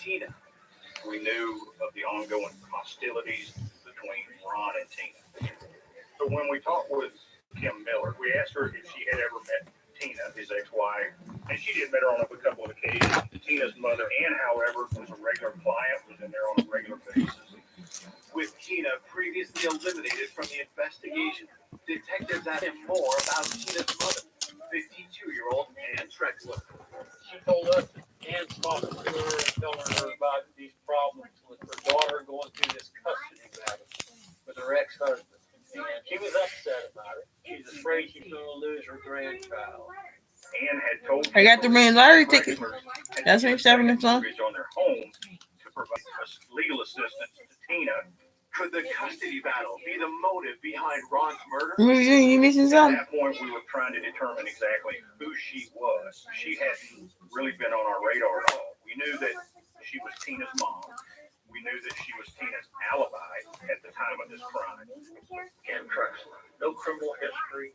Tina. We knew of the ongoing hostilities between Ron and Tina. So when we talked with Kim Miller, we asked her if she had ever met Tina, his ex-wife, and she did met her on a couple of occasions. Tina's mother, Ann, however, was a regular client, was in there on a regular basis. With Tina previously eliminated from the investigation, detectives asked him more about Tina's mother, 52-year-old Ann Trexler. She told us Ann's talking to her and telling her about these problems with her daughter going through this custody battle with her ex-husband. And she was upset about it. She's afraid she's going to lose her grandchild. Ann had told I got the main lottery ticket. That's what on I'm saying. their home to provide legal assistance to Tina. Could the custody battle be the motive behind Ron's murder? You missing At something? that point, we were trying to determine exactly who she was. She hadn't really been on our radar at all. We knew that she was Tina's mom. We knew that she was Tina's alibi at the time of this crime. Ann Trexler, no criminal history.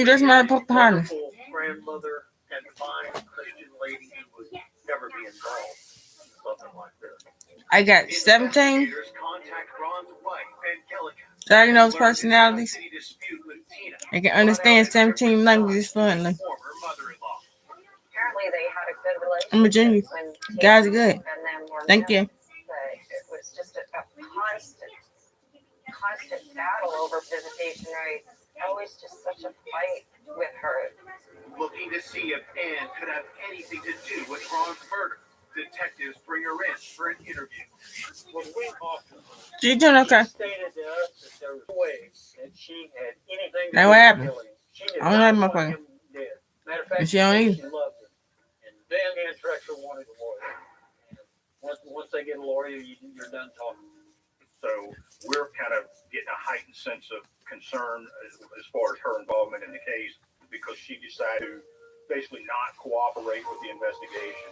That's my Pocahontas. Wonderful grandmother and fine Christian lady who would never be involved in something like this. I got 17 Investigators contact Ron's wife, Angelica, diagnosed personalities. custody dispute with Tina. I can understand 17 languages fluently. Former mother-in-law. Apparently they had a good relationship. I'm a genius. When You guys are good. and them were Thank you. But it was just a constant battle over visitation rights. Always just such a fight with her. Looking to see if Ann could have anything to do with Ron's murder. Detectives bring her in for an interview. When we talked to her, You doing okay? she stated to us that there was no way that she had anything to Now do what with happened? killing. She did I don't not like my want phone. him dead. Matter of fact, And she don't said either. she loved him. And then Ann Trexler wanted a lawyer. Once they get a lawyer, you're done talking. So we're kind of getting a heightened sense of concern as far as her involvement in the case because she decided to basically not cooperate with the investigation.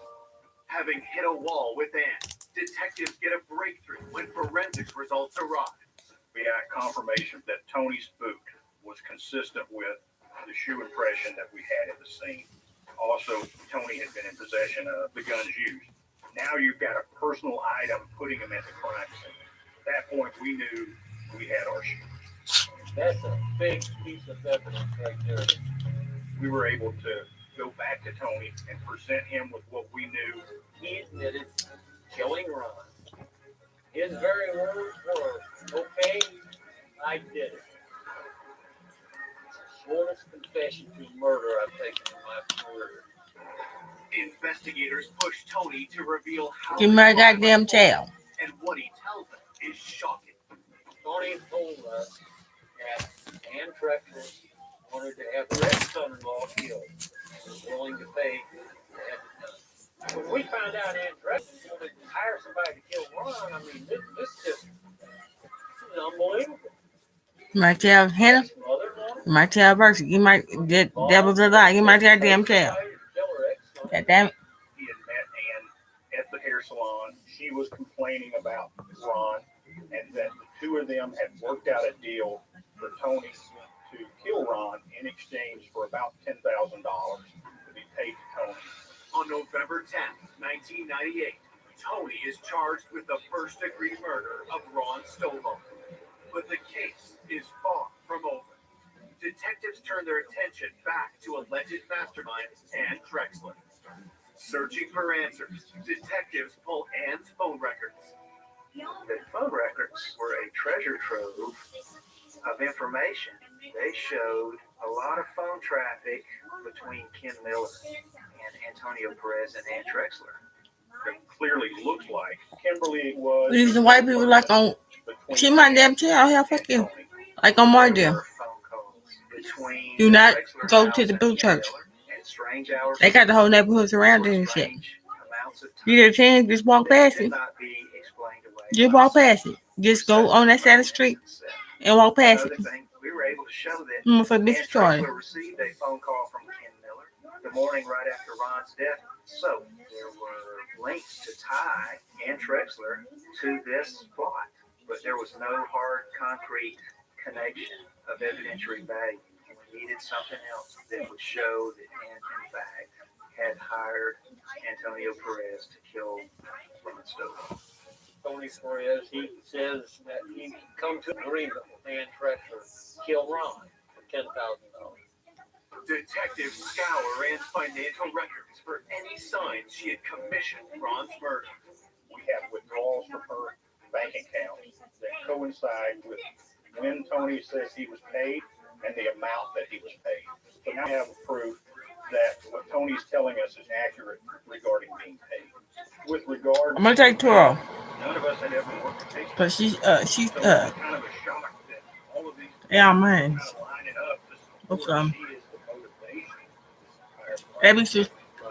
Having hit a wall with Ann, detectives get a breakthrough when forensics results arrive. We got confirmation that Tony's boot was consistent with the shoe impression that we had at the scene. Also, Tony had been in possession of the guns used. Now you've got a personal item putting him at the crime scene. At that point, we knew we had our shoe. That's a big piece of evidence right there. We were able to go back to Tony and present him with what we knew. He admitted killing Ron. His very words were, "Okay, I did it." It's the shortest confession to murder I've taken in my career. Investigators push Tony to reveal how Give me my goddamn tail. and what he tells them is shocking. Tony told us that Ann Trexler wanted to have her ex-son-in-law killed. She was willing to pay to have it done. When we found out Ann Trexler wanted to hire somebody to kill Ron, I mean, this is unbelievable. My tail, Hannah. Mother-in-law, My tail works. You might, devil's a lie. Give my goddamn tail. God damn it. He had met Ann at the hair salon. She was complaining about Ron and that the two of them had worked out a deal for Tony to kill Ron in exchange for about $10,000 to be paid to Tony. On November 10th, 1998, Tony is charged with the first-degree murder of Ron Stolo. But the case is far from over. Detectives turn their attention back to alleged mastermind Ann Trexler. Searching for answers, detectives pull Ann's phone records. The phone records were a treasure trove of information. They showed a lot of phone traffic between Ken Miller and Antonio Perez and Ann Trexler. It clearly looks like Kimberly was. These white people like on. She my damn tail. Hell, fuck you. Like on Mardale. Do not go to the boot church. They got the whole neighborhood surrounded and shit. You get a chance, just walk past it. Just walk past it. Just go on that side of the street and walk past it. We were able to show that For Mr. Charlie. received a phone call from Ken Miller the morning right after Ron's death. So there were links to tie Ann Trexler to this plot, but there was no hard, concrete connection of evidentiary value. We needed something else that would show that Ann, in fact, had hired Antonio Perez to kill Tony Perez, he says that he can come to agreement with Ann Trexler, kill Ron for $10,000. Detectives scour Ann's financial records for any signs she had commissioned Ron's murder. We have withdrawals from her bank account that coincide with when Tony says he was paid and the amount that he was paid. So now we have proof that what Tony's telling us is accurate regarding being paid. With regard, I'm gonna take Toro. none of us had ever worked a case. But she's So it's kind of a shock that all of these yeah, man. kind of line it up to What's support she is the motivation.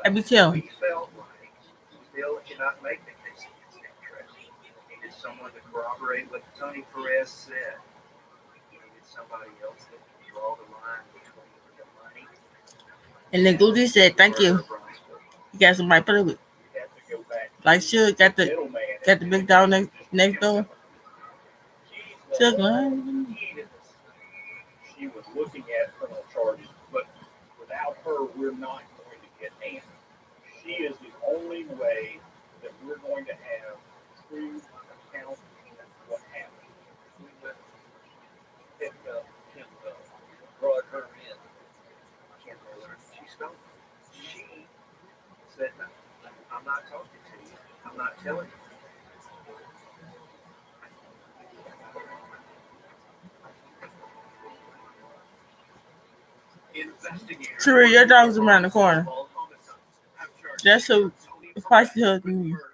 Every tell. We felt like we still cannot make the case against Ann Trexler. We needed someone to corroborate what Tony Perez said. We needed somebody else that could draw the line between the money And then Goody said, "Thank and you. murder of Ron Stoker. You got somebody to put it with. You have to go back to Like Suge got the middleman. big dog next door. She's Suge, the man. key to this. She was looking at criminal charges, but without her, we're not going to get Ann. She is the only way that we're going to have true account of what happened. We went picked up Kim, brought her in. Kim Miller, she spoke. She said, I'm not talking to you. I'm not telling you. Investigators Sure, your dog's around the corner. have charged That's who Tony spicy Perez husband with you. murder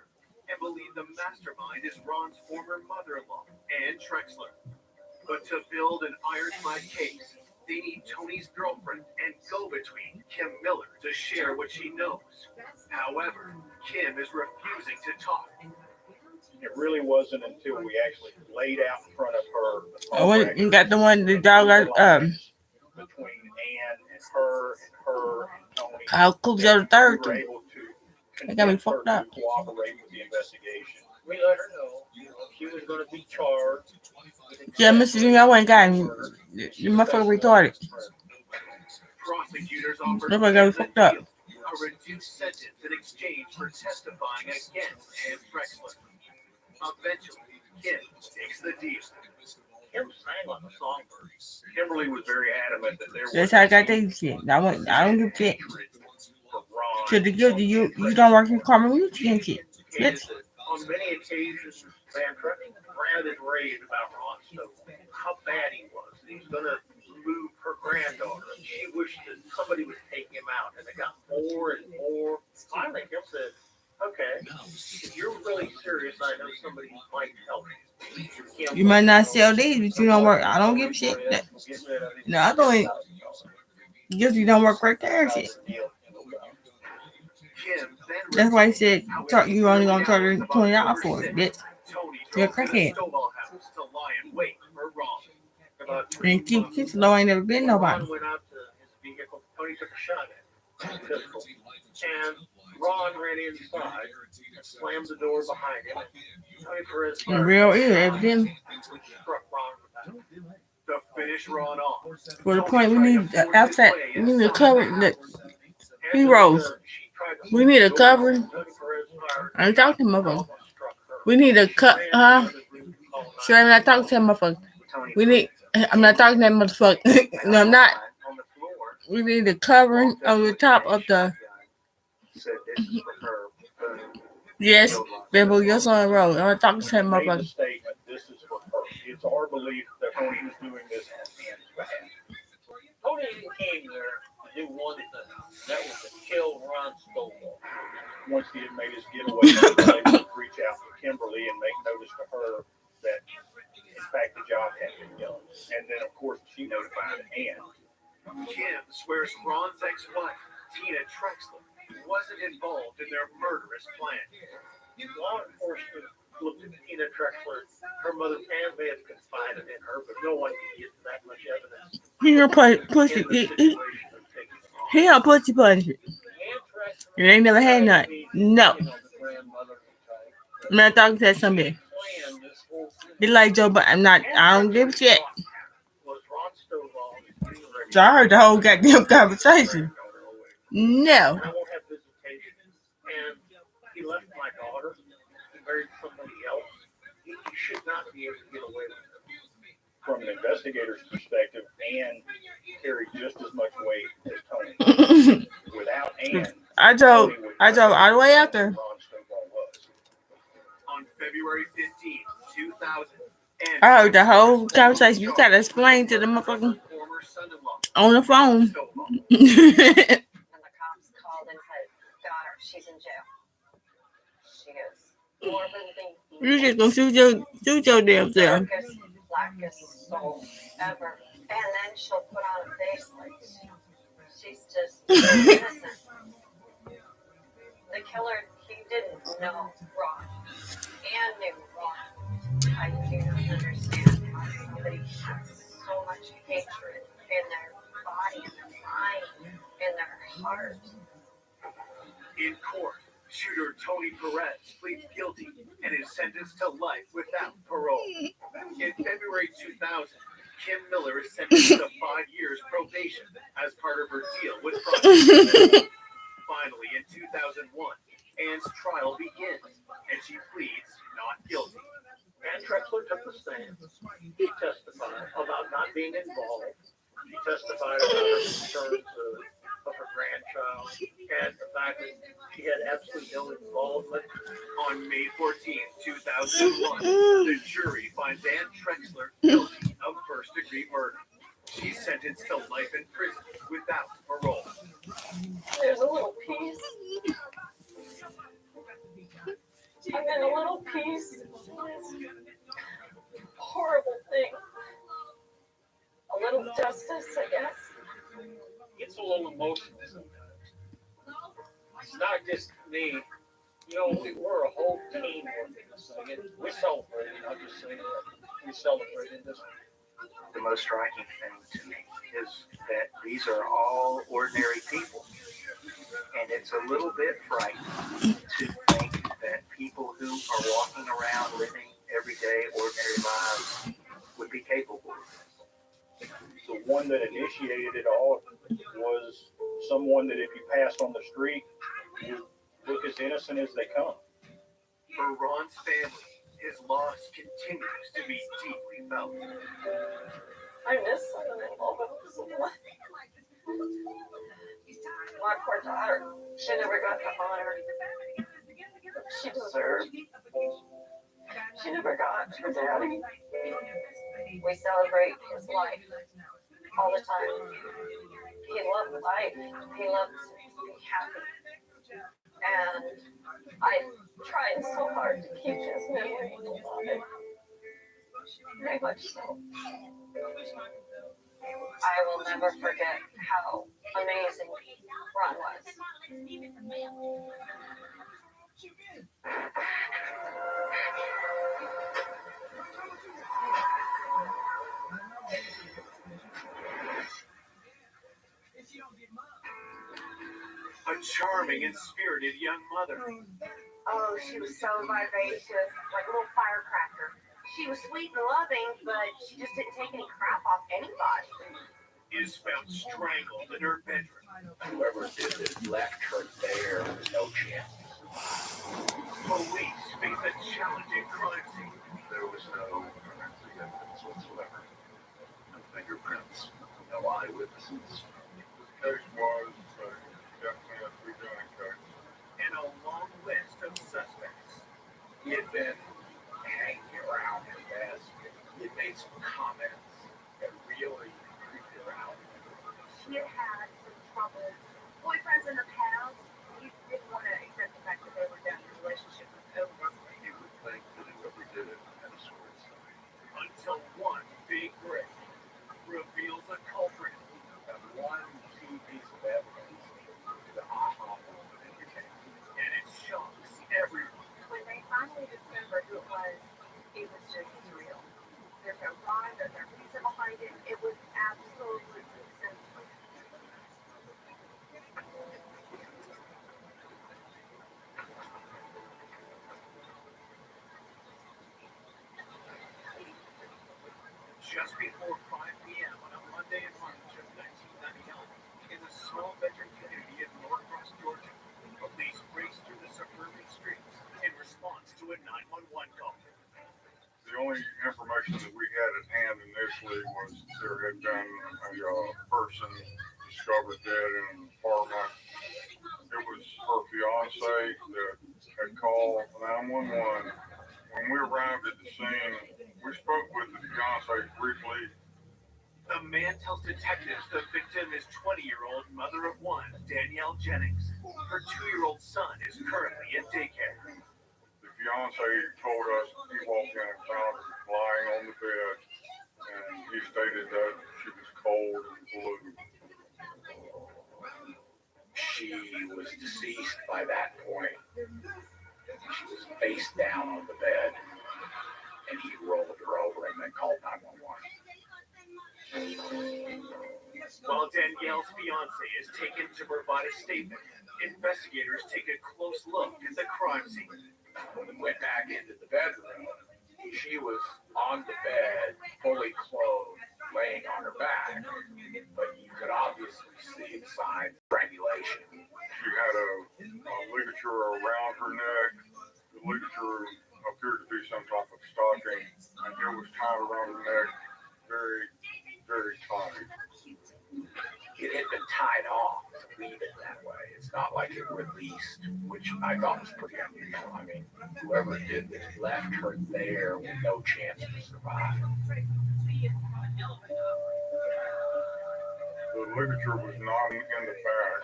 and believe the mastermind is Ron's former mother-in-law, Ann Trexler. But to build an ironclad case, they need Tony's girlfriend and go-between, Kim Miller, to share what she knows. However, Kim is refusing to talk. It really wasn't until we actually laid out in front of her the Oh, you got the one the dog got between Ann and her and Tony. Kyle Cujo the We third. were able to They got me convince her fucked up. to cooperate with the investigation. We let her know, she was going to be charged. Yeah, Mr. Junior, I wasn't got him. You motherfucker retarded. Prosecutors offered Nobody got me Kim fucked up. a reduced sentence in exchange for testifying against Ann Trexler. Eventually, Kim takes the deal. Kim sang like a songbird. Kimberly was very adamant that there was That's how I got that shit. I don't give a shit. for Ron. To the guilty, you don't work in Carmen Music and shit. Indicated Bitch. that on many occasions, Van Trexler ranted and raved about Ron Stoker, how bad he was. He was going to move her granddaughter. And she wished that somebody would take him out. And it got more and more. Finally, Kim said, okay, if you're really serious, I know somebody might help you. Kim You might not sell these, but you don't work. I don't give a shit. No, I don't. Guilty don't work right there and shit. Kim then That's why he said you only gonna charge her $20 for it, bitch. Tony You're a drove to crackhead. the Stovall house to lie in wait for Ron. About 3 And keep months kids low ain't never been nobody. Ron went out to his vehicle. Tony took a shot at him. Pistol. And Ron ran inside and slammed the door behind him. Tony Perez And real is evidently. struck Ron with that. To finish Ron off. For the point, we need the outside. We need to cover the heroes. We need a covering. I ain't talking to motherfucker. We need a cut. Sure, I'm not talking to that motherfucker. We need. I'm not talking to that motherfucker. No, I'm not. On the floor, We need a covering on the top of the. said this is for her. Yes, Bimbo, you're on the road. I'm not talking to that Made the motherfucker. statement, this is for her. It's our belief that Tony was doing this on Ann's behalf. Tony came there to do one thing. That was to kill Ron Stoker. Once he had made his getaway, he was able to reach out to Kimberly and make notice to her that, in fact, the job had been done. And then, of course, she notified Ann. Kim swears Ron's ex-wife, Tina Trexler, wasn't involved in their murderous plan. Law enforcement looked at Tina Trexler. Her mother Pam may have confided in her, but no one can get that much evidence. He a pussy. He a pussy pussy. You ain't never had none. No. I'm not talking to that somebody. He like Joe, but I'm not. I don't give a shit. So I heard the whole goddamn conversation. No. I won't have visitation. And he left my daughter. He married somebody else, he should not be able to get away with it. From an investigator's perspective, Ann carried just as much weight as Tony. Without Ann, I drove all the way out there. Ron Stovall was. On February 15th, 2000, I heard the whole conversation. You gotta explain to the motherfucker former son-in-law, on the phone. Stovall. And the cops called and said, got her, she's in jail. She is morbidly You just gonna shoot your damn self. darkest, blackest soul ever. And then she'll put on a face like she's just innocent. The killer, he didn't know Ron. And knew Ron. I do not understand how somebody has so much hatred in their body, in their mind, in their heart. In court, shooter Tony Perez pleads guilty and is sentenced to life without parole. In February 2000, Kim Miller is sentenced to 5 years probation as part of her deal with prosecutors. Finally, in 2001, Ann's trial begins and she pleads not guilty. Ann Trexler took the stand. He testified about not being involved. She testified about her concerns of her grandchild and the fact that she had absolutely no involvement. On May 14th, 2001, the jury finds Ann Trexler guilty of first-degree murder. She's sentenced to life in prison without parole. There's a little piece. I'm in a little piece. Horrible thing. A little justice, I guess. It's a little emotional sometimes. It's not just me. You know, we're a whole team working this thing. And we're celebrating. I'll just say that. We're celebrating this. The most striking thing to me is that these are all ordinary people. And it's a little bit frightening to think that people who are walking around living everyday ordinary lives would be capable of this. The one that initiated it all was someone that if you passed on the street would look as innocent as they come. For Ron's family, his loss continues to be deeply felt. I miss son-in-law, but my poor daughter, she never got the honor she deserved. She never got her daddy. We celebrate his life all the time. He loved life. He loved to be happy. And I tried so hard to keep his memory alive. Very much so. I will never forget how amazing Ron was. A charming and spirited young mother. Oh, she was so vivacious, like a little firecracker. She was sweet and loving, but she just didn't take any crap off anybody. Is found strangled in her bedroom. Whoever did this left her there with no chance. Police face a challenging crime scene. There was no forensic evidence whatsoever. No fingerprints, no eyewitnesses. The case was definitely a three-gun case. And a long list of suspects. He had been hanging around her desk. He had made some comments that really creeped her out. She had had some troubled boyfriends in the past. He didn't want to accept the fact that they were done. The relationship was over. He would think that whoever did it had a short side. Until one big break reveals a culprit. And one key piece of evidence, the aha moment in the case. And it shocks everyone. When they finally discovered who it was just real. There's no rhyme, there's no reason behind it. It was absolutely senseless. Just before 5 p.m. on a Monday in March of 1999, in the small veteran community of Norcross, Georgia, police raced through the suburban streets in response to a a 911 call. The only information that we had at hand initially was there had been a person discovered dead in an apartment. It was her fiance that had called 911. When we arrived at the scene, we spoke with the fiance briefly. The man tells detectives the victim is 20-year-old mother of one, Danielle Jennings. Her 2-year-old son is currently in daycare. The fiance told us he walked in and found her lying on the bed, and he stated that she was cold and blue. She was deceased by that point. She was face down on the bed, and he rolled her over and then called 911. While Danielle's fiance is taken to provide a statement, investigators take a close look at the crime scene. When we went back into the bedroom, she was on the bed, fully clothed, laying on her back, but you could obviously see the signs of strangulation. She had a ligature around her neck. The ligature appeared to be some type of stocking, and it was tied around her neck very, very tight. It had been tied off to leave it that way. It's not like it released, which I thought was pretty unusual. I mean, whoever did this left her there with no chance to survive. The ligature was not in the back,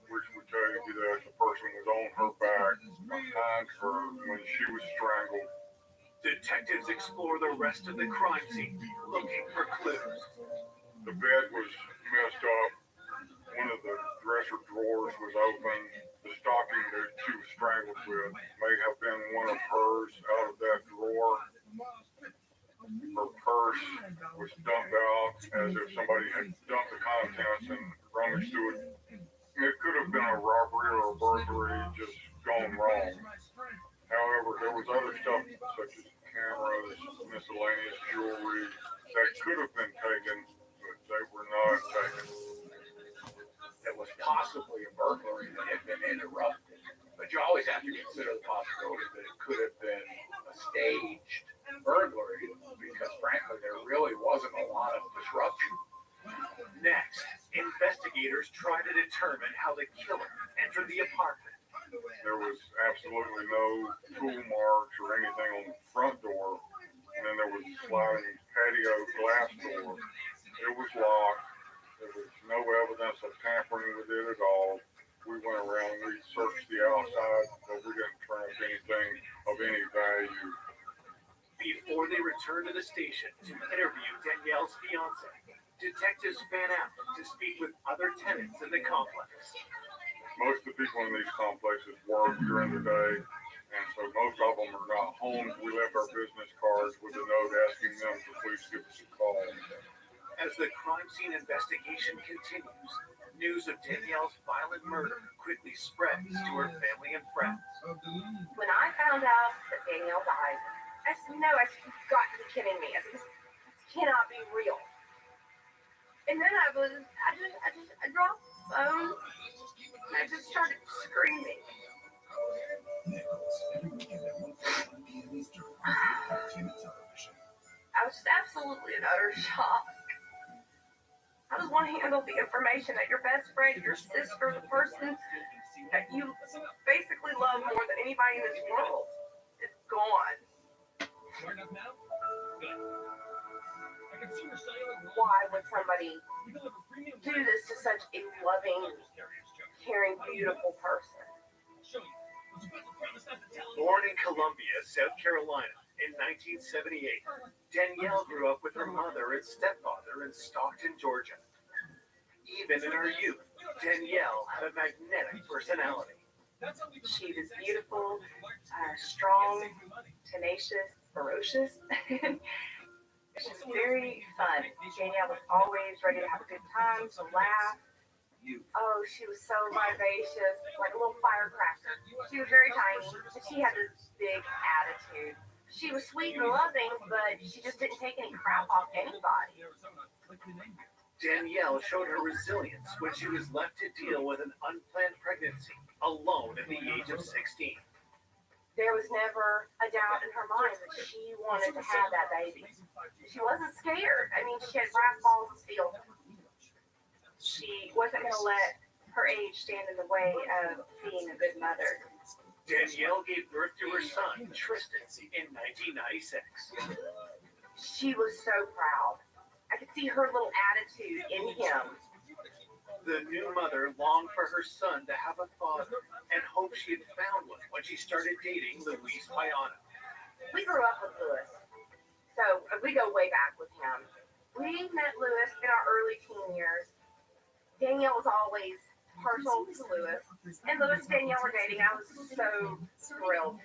which would tell you that the person was on her back behind her when she was strangled. Detectives explore the rest of the crime scene, looking for clues. The bed was messed up. One of the dresser drawers was open. The stocking that she was strangled with may have been one of hers out of that drawer. Her purse was dumped out as if somebody had dumped the contents and rummaged through it. It could have been a robbery or a burglary just gone wrong. However, there was other stuff such as cameras, miscellaneous jewelry that could have been taken, but they were not taken. It was possibly a burglary that had been interrupted, but you always have to consider the possibility that it could have been a staged burglary because, frankly, there really wasn't a lot of disruption. Next, investigators try to determine how the killer entered the apartment. There was absolutely no tool marks or anything on the front door, and then there was a sliding patio glass door. It was locked. There was no evidence of tampering with it at all. We went around, we searched the outside, but we didn't turn up anything of any value. Before they return to the station to interview Danielle's fiance, detectives fan out to speak with other tenants in the complex. Most of the people in these complexes work during the day, and so most of them are not home. We left our business cards with a note asking them to please give us a call. As the crime scene investigation continues, news of Danielle's violent murder quickly spreads to her family and friends. When I found out that Danielle died, I said, no, you've got to be kidding me. I said, this cannot be real. And then I dropped the phone and I just started screaming. I was absolutely in utter shock. How does one handle the information that your best friend, your sister, the person that you basically love more than anybody in this world is gone? Why would somebody do this to such a loving, caring, beautiful person? Born in Columbia, South Carolina in 1978, Danielle grew up with her mother and stepfather in Stockton, Georgia. Even in her youth, Danielle had a magnetic personality. She was beautiful, strong, tenacious, ferocious. She's very fun. Danielle was always ready to have a good time, to laugh. Oh, she was so vivacious, like a little firecracker. She was very tiny, but she had this big attitude. She was sweet and loving, but she just didn't take any crap off anybody. Danielle showed her resilience when she was left to deal with an unplanned pregnancy alone at the age of 16. there was never a doubt in her mind that she wanted to have that baby. She wasn't scared. I mean, she had brass balls of steel. She wasn't going to let her age stand in the way of being a good mother. Danielle gave birth to her son, Tristan, in 1996. She was so proud. I could see her little attitude in him. The new mother longed for her son to have a father and hoped she had found one when she started dating Luis Payano. We grew up with Louis, so we go way back with him. We met Louis in our early teen years. Danielle was always partial to Louis, and Louis and Danielle were dating. I was so thrilled.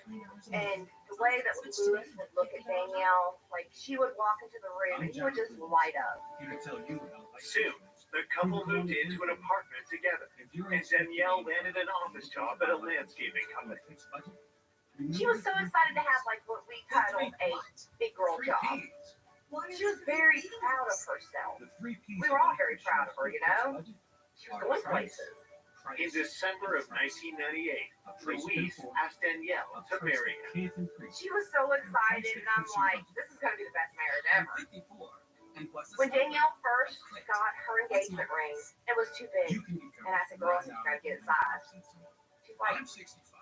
And the way that Louis would look at Danielle, like she would walk into the room and he would just light up. Soon, the couple moved into an apartment together, and Danielle landed an office job at a landscaping company. She was so excited to have like what we titled a big girl job. She was very proud of herself. We were all very proud of her, you know? She was going places. In December of 1998, Luis asked Danielle to marry him. She was so excited, and I'm like, this is going to be the best marriage ever. When Danielle first got her engagement ring, it was too big. And I said, girl, you got to get it sized. She's like,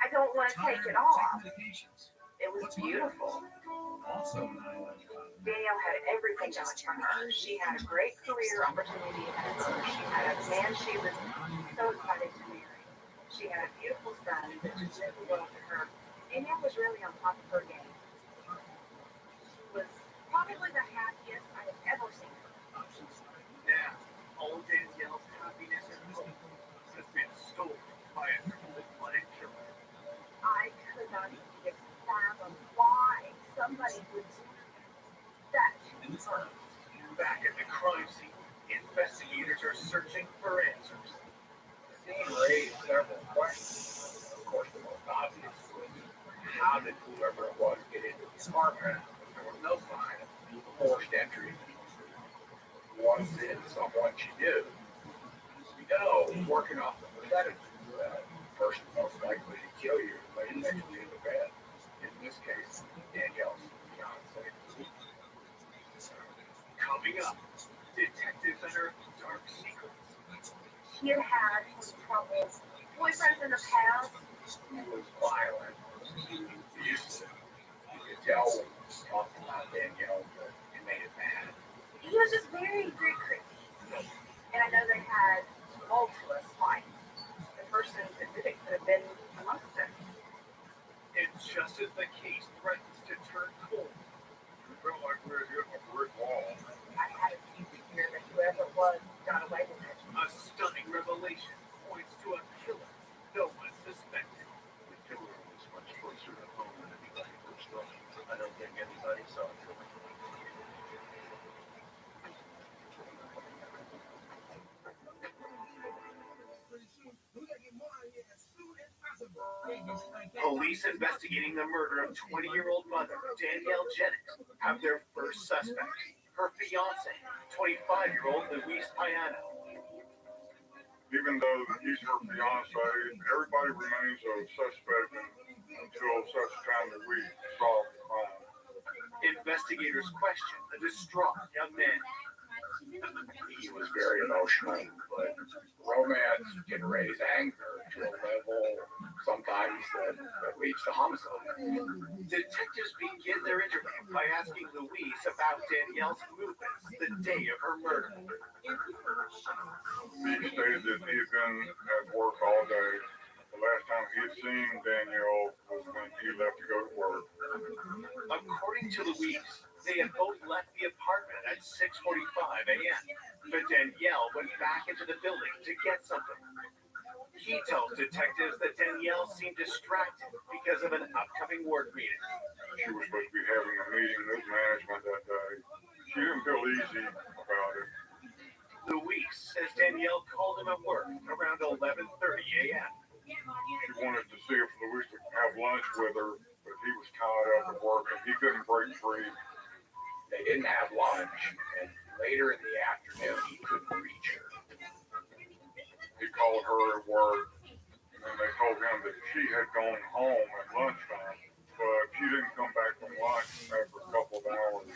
I don't want to take it off. It was beautiful. Danielle had everything going for her. She had a great career opportunity ahead of her. She had a man she was so excited to marry. She had a beautiful son that just meant the world to her. Danielle was really on top of her game. She was probably the happiest I have ever seen her. Now, all Danielle's happiness and hope has been stolen by a cold-blooded killer. I could not even fathom why somebody would do that to her. Back at the crime scene, investigators are searching for answers. The scene raised several questions. Of course, the most obvious was how did whoever it was get into the apartment? There was no sign of forced entry. Was it someone she knew? You know, working off the percentage, the person most likely to kill you lay next to you in the bed. In this case, Danielle's fiance. Coming up, detectives unearth dark secrets. She had had some troubles. Boyfriends in the past. He was violent, abusive. You could tell when he was talking about Danielle, but it made it bad. He was just very, very creepy. And I know they had tumultuous fights. The person that did it could have been amongst them. And just as the case threatens to turn cold, It felt like we were hitting a brick wall. I had a few fear that whoever it was got away with it. a stunning revelation points to a killer no one suspected. The killer was much closer to home than anybody first thought. I don't think anybody saw it coming. Police investigating the murder of 20-year-old mother Danielle Jennings have their first suspect, her fiance, 25-year-old Luis Payano. Even though he's her fiance, everybody remains a suspect until such time that we solve the crime. Investigators question the distraught young man. He was very emotional, but romance can raise anger to a level sometimes that leads to homicide. Detectives begin their interview by asking Louise about Danielle's movements the day of her murder. He stated that he had been at work all day. The last time he had seen Danielle was when he left to go to work. According to Louise, they had both left the apartment at 6:45 a.m., but Danielle went back into the building to get something. He tells detectives that Danielle seemed distracted because of an upcoming work meeting. She was supposed to be having a meeting with management that day. She didn't feel easy about it. Louise says Danielle called him at work around 11:30 a.m. She wanted to see if Louis could have lunch with her, but he was tied up at work and he couldn't break free. They didn't have lunch, and later in the afternoon, he couldn't reach her. He called her at work, and they told him that she had gone home at lunchtime. but she didn't come back from lunch after a couple of hours.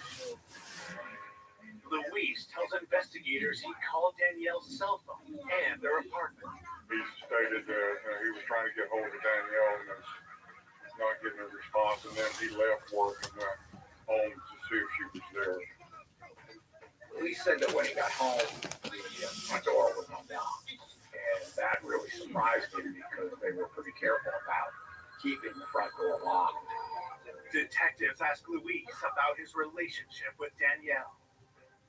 Luis tells investigators he called Danielle's cell phone and their apartment. He stated that he was trying to get hold of Danielle and was not getting a response, and then he left work and went home to see if she was there. Luis said that when he got home, the front door was unlocked, and that really surprised him because they were pretty careful about keeping the front door locked. Detectives asked Luis about his relationship with Danielle.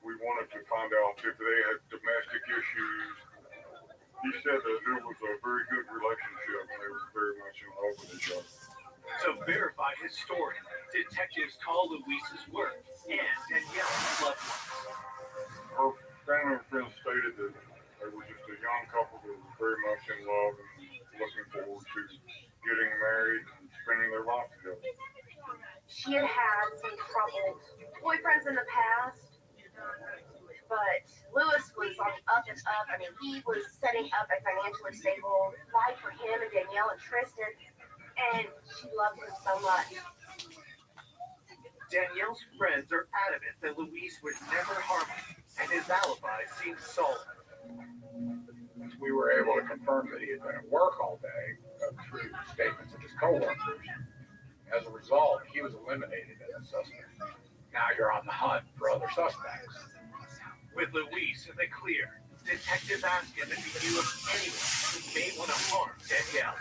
We wanted to find out if they had domestic issues. He said that it was a very good relationship and they were very much in love with each other. To verify his story, detectives call Luis's work and Danielle's loved ones. Her family and friends stated that they were just a young couple that were very much in love and looking forward to getting married and spending their life together. She had had some troubled boyfriends in the past, but Lewis was on the up and up. I mean, he was setting up a financially stable life for him and Danielle and Tristan, and she loved him so much. Danielle's friends are adamant that Luis would never harm her, and his alibi seems solid. We were able to confirm that he had been at work all day through statements of his coworkers. As a result, he was eliminated as a suspect. Now you're on the hunt for other suspects. With Luis in the clear, detectives ask him if he knew of anyone who may want to harm Danielle.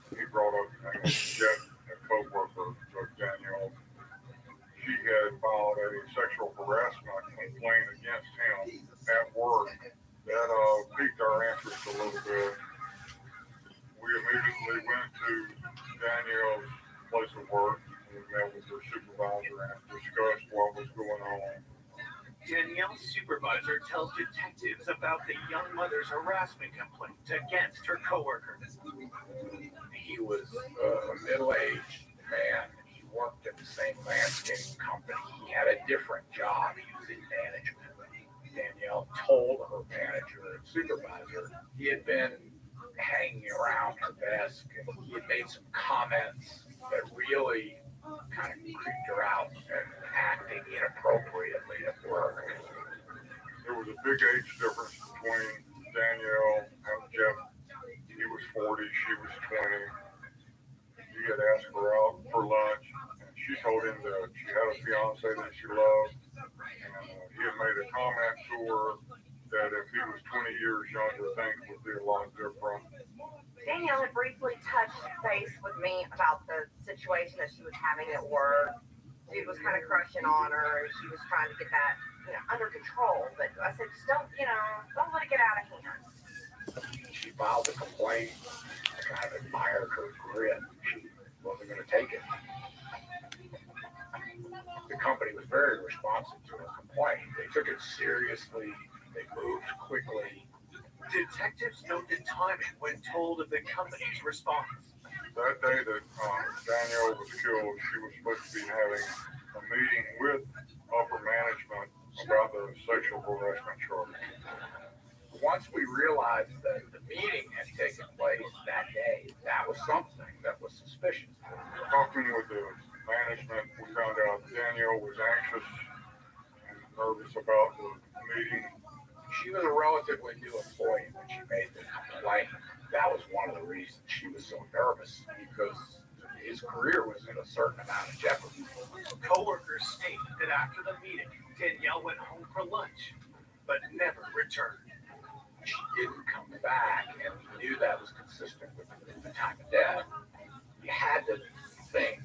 He brought up Jeff, a co-worker of Danielle. She had filed a sexual harassment complaint against him at work. That piqued our interest a little bit. We immediately went to Danielle's place of work and met with her supervisor and discussed what was going on. Danielle's supervisor tells detectives about the young mother's harassment complaint against her coworker. He was a middle-aged man. He worked at the same landscape company. He had a different job. He was in management. Danielle told her manager and supervisor he had been hanging around her desk and he had made some comments that really kind of creeped her out and acting inappropriately at work. There was a big age difference between Danielle and Jeff. He was 40, she was 20. He had asked her out for lunch, and she told him that she had a fiance that she loved. And he had made a comment to her that if he was 20 years younger, things would be a lot different. Danielle had briefly touched base with me about the situation that she was having at work. Dude was kind of crushing on her, and she was trying to get that, under control. But I said, just don't let it get out of hand. She filed a complaint. I kind of admired her grit. She wasn't going to take it. The company was very responsive to her complaint. They took it seriously. They moved quickly. Detectives note the timing when told of the company's response. That day that Danielle was killed, she was supposed to be having a meeting with upper management about the sexual harassment charge. Once we realized that the meeting had taken place that day, that was something that was suspicious. Talking with the management, we found out Danielle was anxious and nervous about the meeting. She was a relatively new employee when she made the complaint. That was one of the reasons she was so nervous, because his career was in a certain amount of jeopardy. Coworkers state that after the meeting, Danielle went home for lunch, but never returned. She didn't come back, and we knew that was consistent with the time of death. You had to think,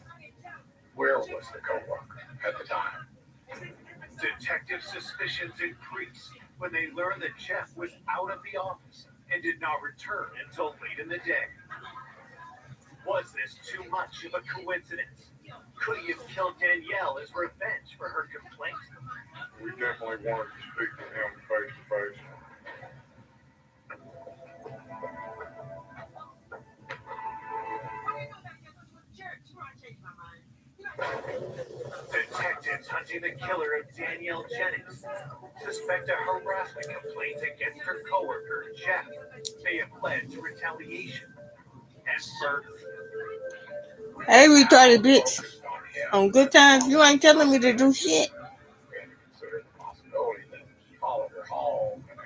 where was the coworker at the time? Detective suspicions increased when they learned that Jeff was out of the office and did not return until late in the day. Was this too much of a coincidence? Could he have killed Danielle as revenge for her complaint? We definitely wanted to speak to him face to face. Detectives hunting the killer of Danielle Jennings suspect a harassment complaint against her coworker, Jeff, may have led to retaliation and murder. Hey, retarded bitch. On good times, you ain't telling me to do shit. We had to consider the possibility that he followed her home and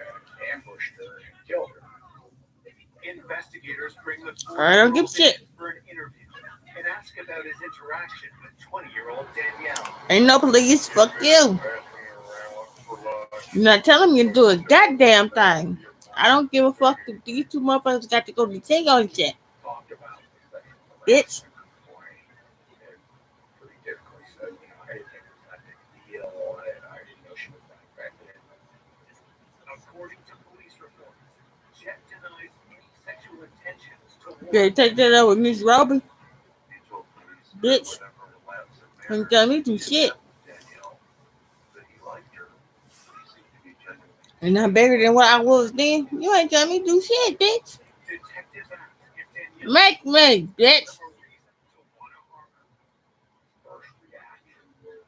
ambushed her and killed her. Investigators bring the I don't give 40-year-old shit. in for an interview and ask about his interaction with 20-year-old Danielle. Ain't no police. Fuck you. Passing me around for lunch. You're not telling me to do a goddamn thing. I don't give a fuck if these two motherfuckers got to go to jail and shit. Talked about the sexual Bitch. harassment complaint and pretty typically said, hey, it was not a big deal. I didn't know she was that affected. According to police reports, Jet denies any sexual intentions toward Yeah, take that up with Miss Robin. He told police that Bitch. whenever relapse had Don't married, tell me to he shit. met with Danielle, that he liked her. He seemed to be genuine. And I'm bigger than what I was then. You ain't telling me to do shit, bitch. detectives ask if Danielle Make me, bitch. have a reason to want to harm her. First reaction was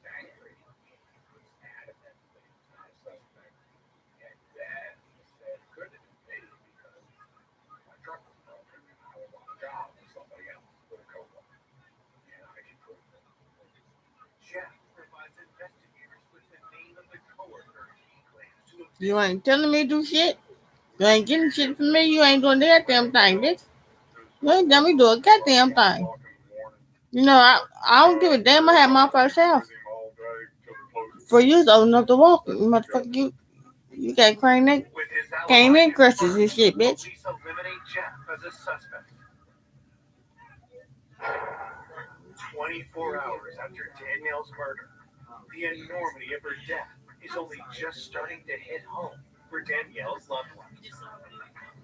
angry. He was adamant that he was not a suspect. And then he said, could have been me because my truck was broken and I was on a job with somebody else with a coworker. And I could prove it. Jet provides investigators with the name of the coworker he claims to have You ain't telling me to do shit. You ain't getting shit from me. You ain't doing the goddamn thing, bitch. You ain't telling me to do a goddamn thing. You know, I don't give a damn. I had my first house. For you, old enough to walk, motherfucker. You got crane neck, with his came alibi in crutches and shit, bitch. police eliminate Jet as a suspect. 24 hours after Danielle's murder, the enormity of her death is only just starting to hit home for Danielle's loved ones.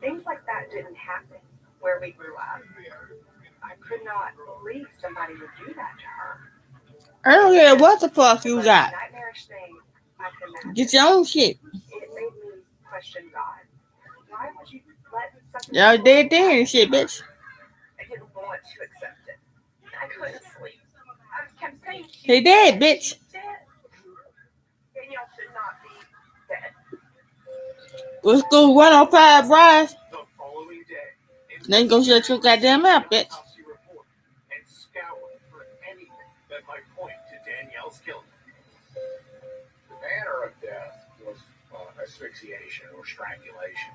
Things like that didn't happen where we grew up. I could not believe somebody would do that to her. I don't care what the fuck you The most got. nightmarish thing I could imagine. Get your own shit. It made me question God. Why would you let something Y'all like dead that there and happen shit, to her? bitch. I didn't want to accept it. I couldn't sleep. I kept saying He dead, bitch. she's dead. Danielle should not be dead. Let's go 105 Rise. The following day, Then go shut your goddamn mouth, bitch. autopsy report and scoured for anything that might point to Danielle's killing. The manner of death was asphyxiation or strangulation.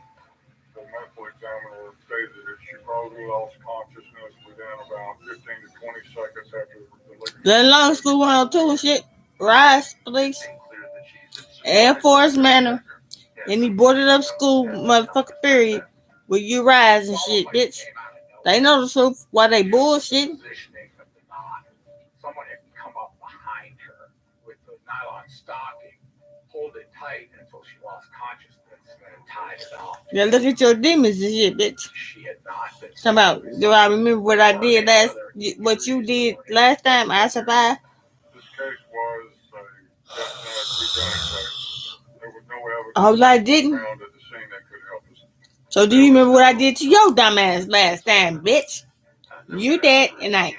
The medical examiner stated that she probably lost consciousness within about 15 to 20 seconds after the liquor. Let alone school 102 and shit. Rise, police. It became clear that she's Air surprised Force that Manor. her Any sector boarded up has school, had motherfucker, nothing period. Where you rise and shit, bitch. Came out of nowhere. They know the truth. Why they bullshit? Positioning of the knot. Someone had come up behind her with the nylon stocking, pulled it tight until she lost consciousness, and then tied it off. Yeah, look at your demons and shit, bitch. She had not been. Talking about, do I remember what I did last, what you did last time I survived? This case was a definite whodunit case. There was no evidence A whole lot didn't. found at the scene that could help us. So do you remember what I did to your dumb ass last time, bitch? You dead and I.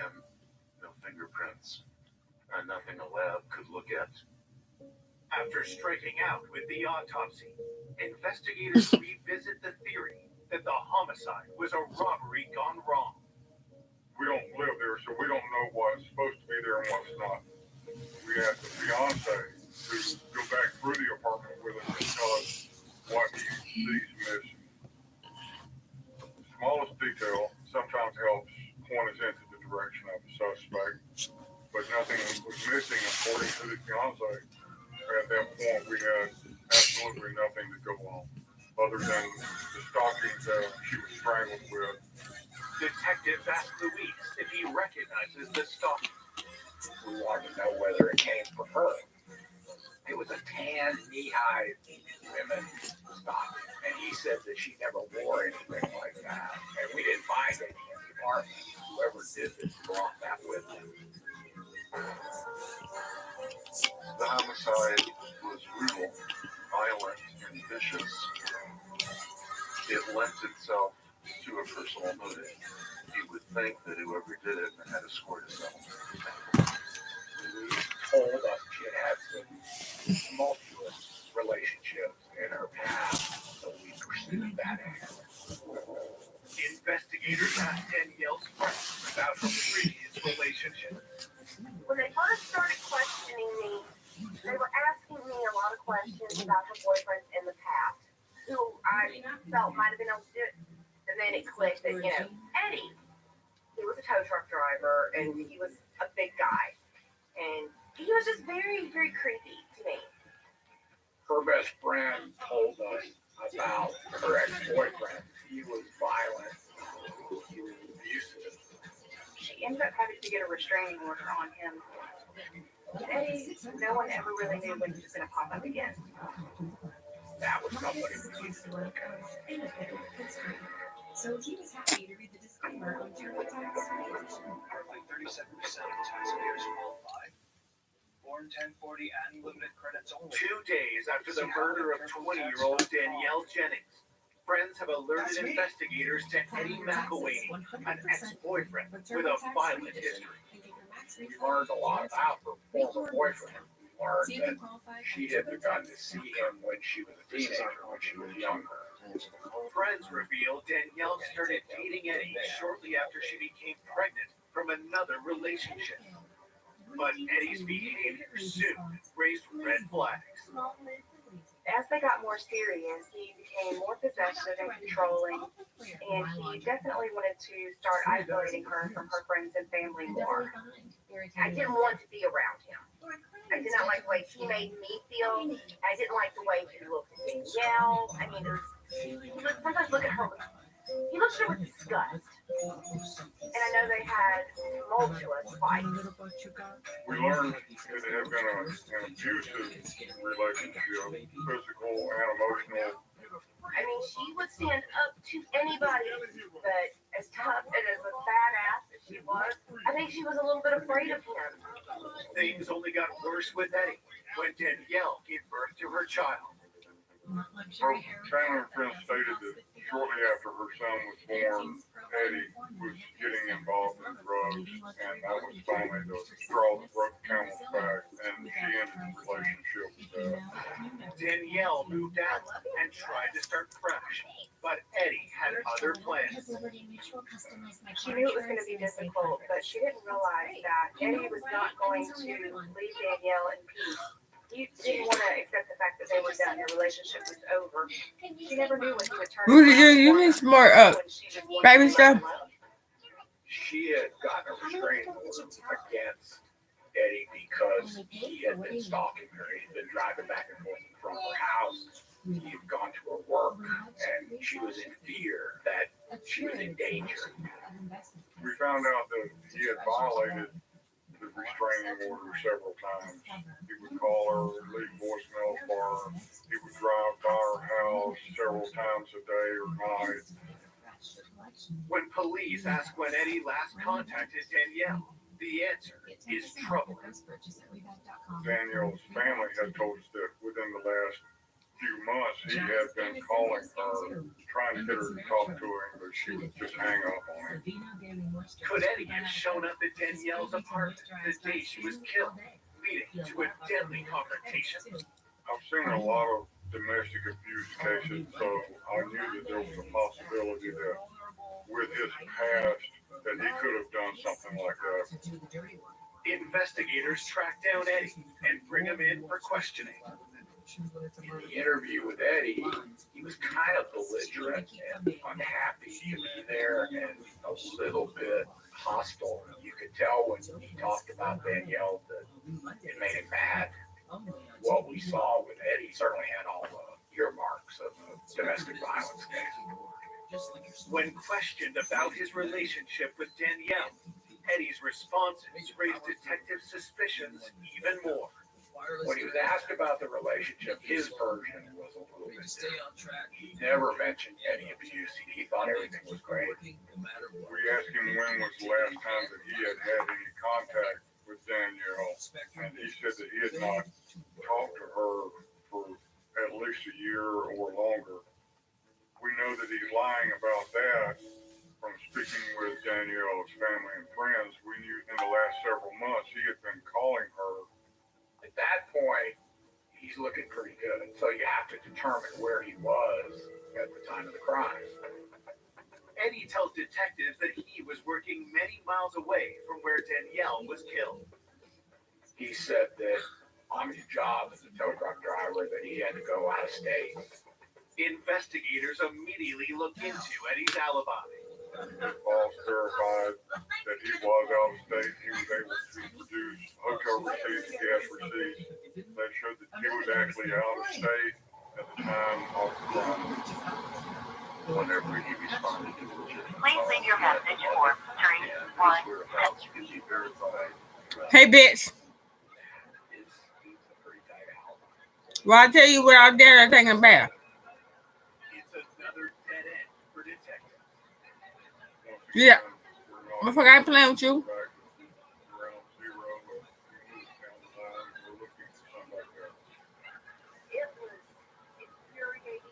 No fingerprints, and nothing a lab could look at. After striking out with the autopsy, investigators revisit the theory that the homicide was a robbery gone wrong. We don't live there, so we don't know what's supposed to be there and what's not. We asked the fiance to go back through the apartment with us and tell us what he sees missing. The smallest detail sometimes helps point us into the direction of the suspect, but nothing was missing according to the fiance. At that point, we had absolutely nothing to go on, other than the stockings that she was strangled with. Detectives ask Luis if he recognizes the stocking. We wanted to know whether it came from her. It was a tan knee-high women's stocking, and he said that she never wore anything like that. And we didn't find any in the apartment. Whoever did this brought that with them. The homicide was brutal, violent, and vicious. It lent itself to a personal motive. You would think that whoever did it had a score to settle. Louise told us she had had some tumultuous relationships in her past, so we pursued that angle. Investigators asked Danielle's friends about her that, Eddie, he was a tow truck driver and he was a big guy. And he was just very, very creepy to me. Her best friend told us about her ex-boyfriend. He was violent. He was abusive. She ended up having to get a restraining order on him. Eddie, no one ever really knew when he was going to pop up again. That was somebody we needed to look at. So he was happy to read the disclaimer on TurboTax Free Edition. Like 37% of taxpayers qualify. Form 1040 and limited credits only. 2 days after the murder of 20-year-old Danielle Jennings, friends have alerted investigators to Eddie McElwain, an ex-boyfriend with a violent history. We learned a lot about her former boyfriend. We learned that she had begun to see him when she was a teenager, when she was younger. Friends reveal Danielle started dating Eddie shortly after she became pregnant from another relationship. But Eddie's behavior soon raised red flags. As they got more serious, he became more possessive and controlling, and he definitely wanted to start isolating her from her friends and family more. I didn't want to be around him. I did not like the way he made me feel. I didn't like the way he looked at Danielle. I mean, sometimes look at her. He looked at her with disgust. And I know they had tumultuous fights. We learned that it had been an abusive relationship, physical and emotional. I mean, she would stand up to anybody, but as tough and as a badass as she was, I think she was a little bit afraid of him. Things only got worse with Eddie when Danielle gave birth to her child. Her family and friends stated that shortly after her son was born, Eddie was getting involved in drugs, and that was finally the straw that broke the camel's back, and she ended the relationship with that. Danielle moved out and tried to start fresh, but Eddie had other plans. She knew it was going to be difficult, but she didn't realize that Eddie was not going to leave Danielle in peace. He didn't want to accept the fact that they were done, their relationship was over. She never knew when he would turn Rudy, around you need some more baby stuff. She had gotten a restraining order against Eddie because he had been stalking her. He'd been driving back and forth in front of her house. He had gone to her work, and she was in fear that she was in danger. We found out that he had violated the restraining order several times. He would call her, leave voicemails for her. He would drive by her house several times a day or night. When police ask when Eddie last contacted Danielle, the answer is troubling. Danielle's family had told us that within the last few months he had been calling her, trying to get her to talk to him, but she would just hang up on him. Could Eddie have shown up at Danielle's apartment the day she was killed, leading to a deadly confrontation? I've seen a lot of domestic abuse cases, so I knew that there was a possibility that with his past that he could have done something like that. Investigators track down Eddie and bring him in for questioning. In the interview with Eddie, he was kind of belligerent and unhappy to be there and a little bit hostile. You could tell when he talked about Danielle that it made him mad. What we saw with Eddie certainly had all the earmarks of a domestic violence case. When questioned about his relationship with Danielle, Eddie's responses raised detective suspicions even more. When he was asked about the relationship, his version was a little bit different. He never mentioned any abuse. He thought everything was great. We asked him when was the last time that he had had any contact with Danielle, and he said that he had not talked to her for at least a year or longer. We know that he's lying about that from speaking with Danielle's family and friends. We knew in the last several months he had been calling her. At that point, he's looking pretty good until you have to determine where he was at the time of the crime. Eddie tells detectives that he was working many miles away from where Danielle was killed. He said that on his job as a tow truck driver that he had to go out of state. Investigators immediately look into Eddie's alibi. His boss verified that he was out of state. He was able to produce hotel receipts and gas receipts that showed that he was actually out of state at the time of the crime. Whenever he responded to legitimate Please leave your message for 3 1 his whereabouts could be verified. Hey, bitch. It's a pretty tight house. Well, I tell you what out there they're taking a bath. It's another dead end for detectives. Yeah. Motherfucker, I ain't playing with you. Around zero, but we moved down the line. We're looking for somebody there. It was infuriating,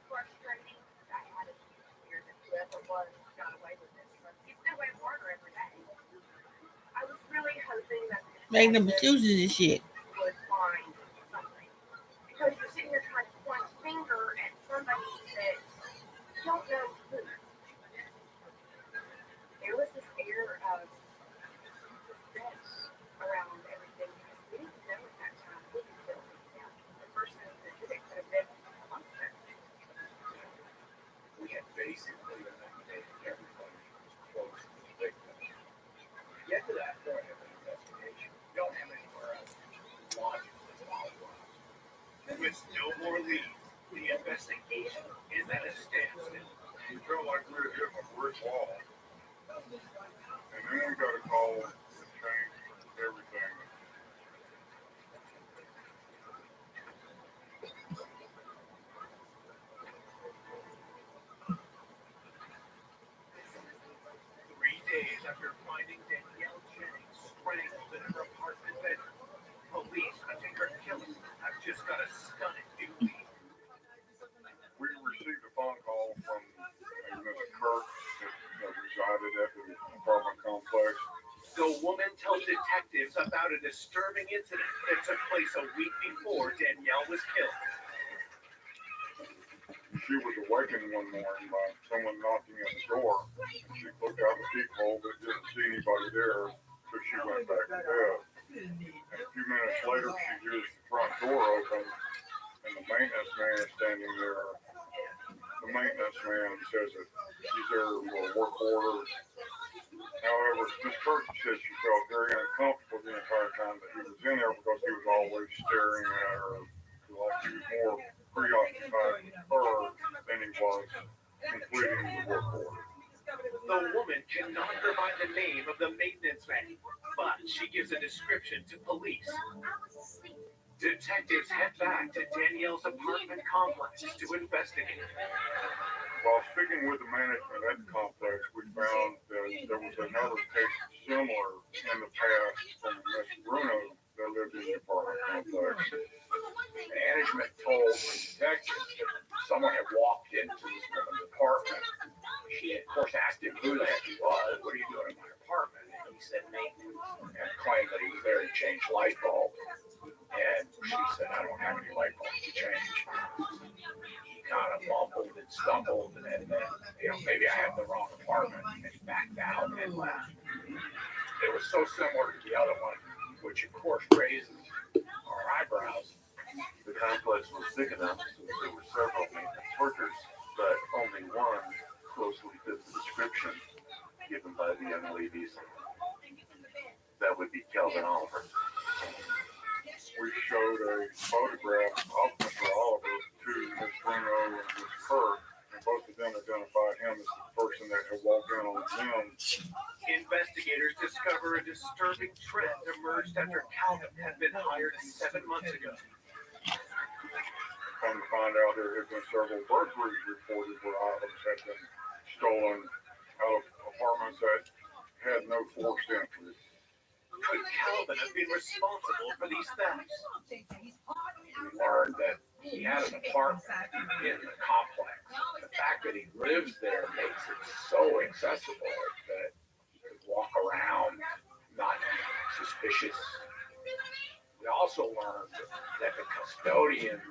frustrating. I had a fear that whoever was got away with it. But he's still way harder every day. I was really hoping that Make them excuses and shit. would find something. Because you're sitting here trying to point a finger at somebody that you don't know who. There was this air of suspense around everything. We didn't know at that time who killed him. The person that did it could have been a monster. We had basically eliminated everybody who was close to the victim. To get to that point of an investigation, we don't have anywhere else. Logically, follow up. With no more leads, the investigation is at a standstill. We felt like we were hitting a brick wall. And then we got a call that changed everything. Three days after finding Danielle Jennings strangled in her apartment bedroom, police hunting her killer have just got a stunning new lead. We received a phone call from a Miss Kirk that resided at the apartment complex. The woman tells detectives about a disturbing incident that took place a week before Danielle was killed. She was awakened one morning by someone knocking at the door. And she looked out the peephole but didn't see anybody there, so she went back to bed. And a few minutes later, she hears the front door open, and the maintenance man is standing there. The maintenance man says that she's there for a work order. However, Miss Kirk says she felt very uncomfortable the entire time that he was in there because he was always staring at her, like he was more preoccupied with her than he was completing the work order. The woman cannot provide the name of the maintenance man, but she gives a description to police. Detectives head back to Danielle's apartment complex to investigate. While speaking with the management at the complex, we found that there was another case similar in the past from Miss Bruno that lived in the apartment complex. Management told the detectives that someone had walked into this woman's apartment. She, of course, asked him who the heck he was. What are you doing in my apartment? And he said maintenance, and claimed that he was there to change light bulbs. And she said, I don't have any light bulbs to change. He kind of mumbled and stumbled, and then, maybe I have the wrong apartment. And he backed out and left. It was so similar to the other one, which of course raises our eyebrows. The complex was big enough so there were several maintenance workers, but only one closely fit the description given by the young ladies. That would be Calvin Oliver. We showed a photograph of Mr. Oliver to Miss Bruno and Miss Kirk, and both of them identified him as the person that had walked in on them. Investigators discover a disturbing trend emerged after Calvin had been hired 7 months ago. Come to find out, there had been several burglaries reported where items had been stolen out of apartments that had no forced entry. Could Calvin have been responsible for these thefts? We learned that he had an apartment in the complex. The fact that he lives there makes it so accessible that he could walk around, not suspicious. We also learned that the custodians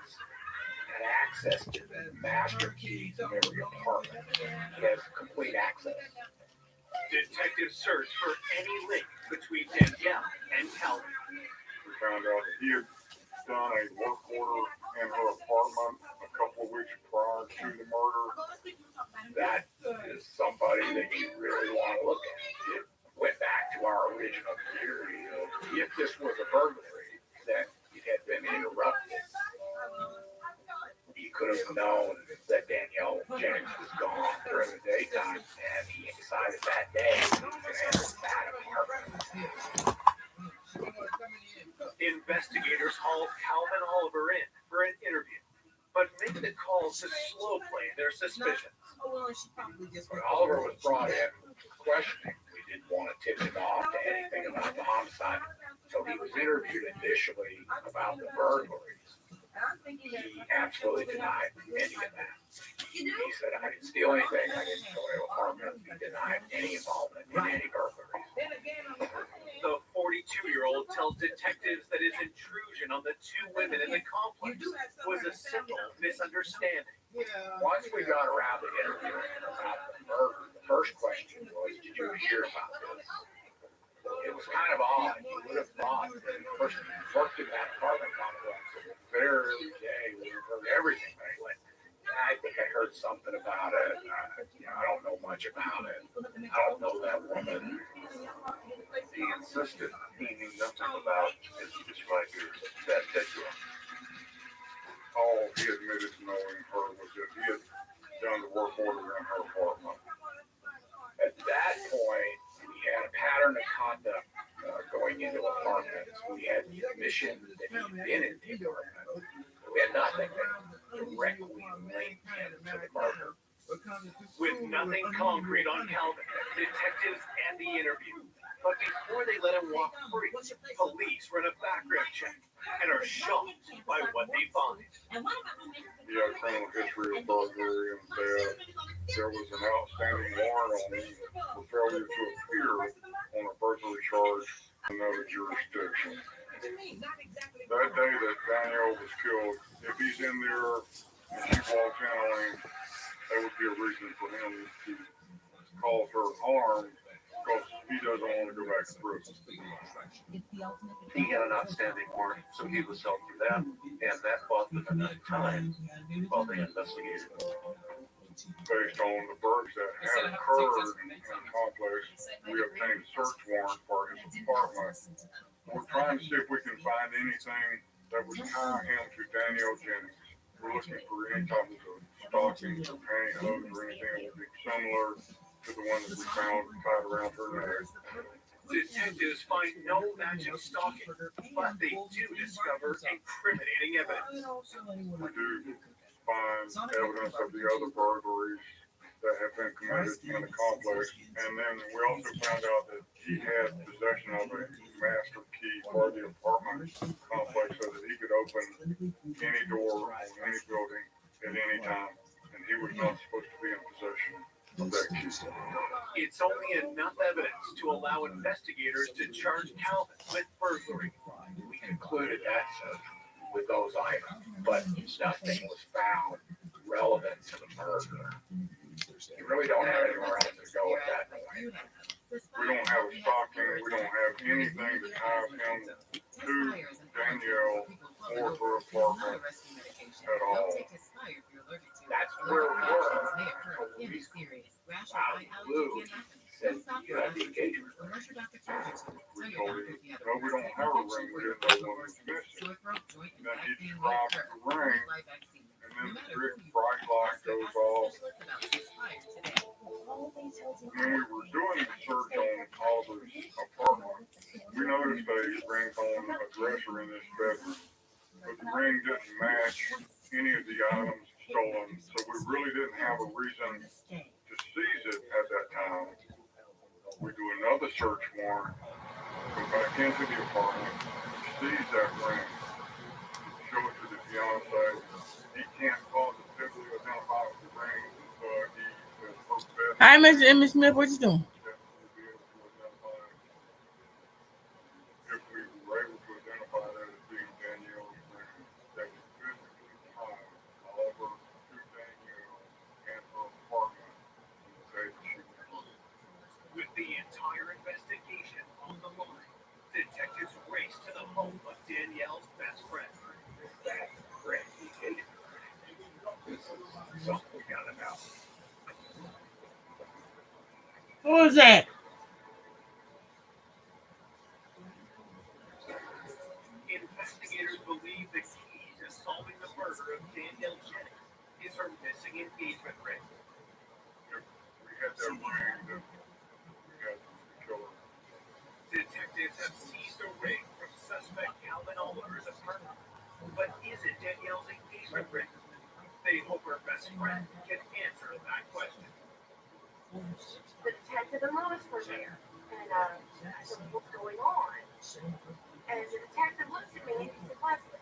had access to the master keys in every apartment. He has complete access. Detectives search for any link between Danielle and Calvin. We found out that he had done a work order in her apartment a couple of weeks prior to the murder. That is somebody that you really want to look at. It went back to our original theory of if this was a burglary that it had been interrupted, he could have known that Danielle Jennings was gone during the daytime, and he decided that day to enter that apartment. Investigators hauled Calvin Oliver in for an interview, but made the call to slow play their suspicions. When Oliver was brought in questioning, we didn't want to tip him off to anything about the homicide, so he was interviewed initially about the burglaries. He absolutely denied any of that. He said, I didn't steal anything, I didn't go to apartments. He denied any involvement in any burglaries. The 42-year-old tells detectives that his intrusion on the two women in the complex was a simple misunderstanding. Once we got around to interviewing him about the murder, the first question was, did you hear about this? It was kind of odd. You would have thought that the person who worked in that apartment complex the very early day would have heard everything. But he went, I think I heard something about it. I don't know much about it. I don't know that woman. He insisted he knew nothing about his hitchhiker that said to him. All he admitted to knowing her was that he had done the work order in her apartment. At that point, we had a pattern of conduct going into apartments. We had admission that he'd been in the apartment. We had nothing that directly linked him to the murder. With nothing concrete on Calvin, detectives end the interview. But before they let him walk free, police run a background check and are shocked by what they find. He had a criminal history of burglary and theft. There was an outstanding warrant on him for failure to appear on a burglary charge in another jurisdiction. That day that Danielle was killed, if he's in there and she walks in on him, that would be a reason for him to cause her harm because he doesn't want to go back to prison. He had an outstanding warrant, so he was held for that, and that bought them enough time while they investigated. Based on the burglaries that had occurred in the complex, we obtained a search warrant for his apartment. We're trying to see if we can find anything that would tie him to Danielle Jennings. We're looking for any type of stockings or pantyhose or anything that would be similar to the one that we found tied around her neck. Detectives find no matching stocking, but they do discover incriminating evidence. We do find evidence of the other burglaries that have been committed in the complex, and then we also found out that he had possession of a master key for the apartment complex so that he could open any door on any building at any time, and he was not supposed to be in possession of that key. It's only enough evidence to allow investigators to charge Calvin with burglary. We concluded that search with those items, but nothing was found relevant to the murder. You really don't have anywhere else to go at that point. We don't have a stocking, we don't have anything that ties him to Danielle or her apartment at all. That's where we were. Police out of the blue said you had the engagement ring. We told him, no, we don't have a ring, we didn't know one was missing. Then he described the ring, and then the big bright light goes off. When we were doing the search on Oliver's apartment, we noticed a ring on a dresser in this bedroom, but the ring didn't match any of the items stolen, so we really didn't have a reason to seize it at that time. We do another search warrant, go back into the apartment, seize that ring, show it to the fiance. He can't positively identify the ring, but he says her best. Hi, Mr. Emmett Smith, what you doing? If we were able to identify that as being Danielle's ring, that would physically tie Oliver to Danielle and her apartment on the day that she was murdered. With the entire investigation on the line, detectives race to the home of Danielle's best friend. That ring, the engagement ring. This is something we gotta know. was that? Investigators believe the key to solving the murder of Danielle Jennings is her missing engagement ring. We had that ring that we had the killer. Detectives have seized a ring from suspect Calvin Oliver's apartment. But is it Danielle's engagement ring? They hope her best friend can answer that question. The detective and Lois were there, and I said, "What's going on?" And the detective looks at me and he said, "Leslie,"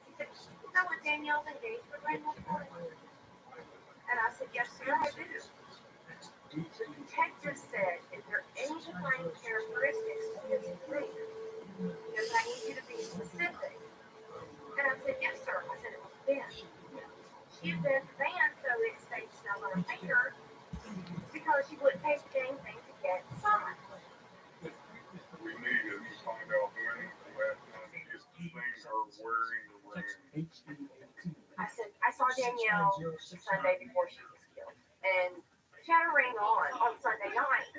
he said, "you know what Danielle's engagement ring was for?" And I said, "Yes, sir, I do." The detective said, "Is there any defining characteristics to this ring?" He goes, "I need you to be specific." And I said, "Yes, sir." I said, "It was thin. She had been banned so it stayed snug on her finger because she wouldn't take the dang thing to get sun." We needed to find out when the last time she had seen her wearing the ring. I said, "I saw Danielle the Sunday before she was killed, and she had a ring on Sunday night."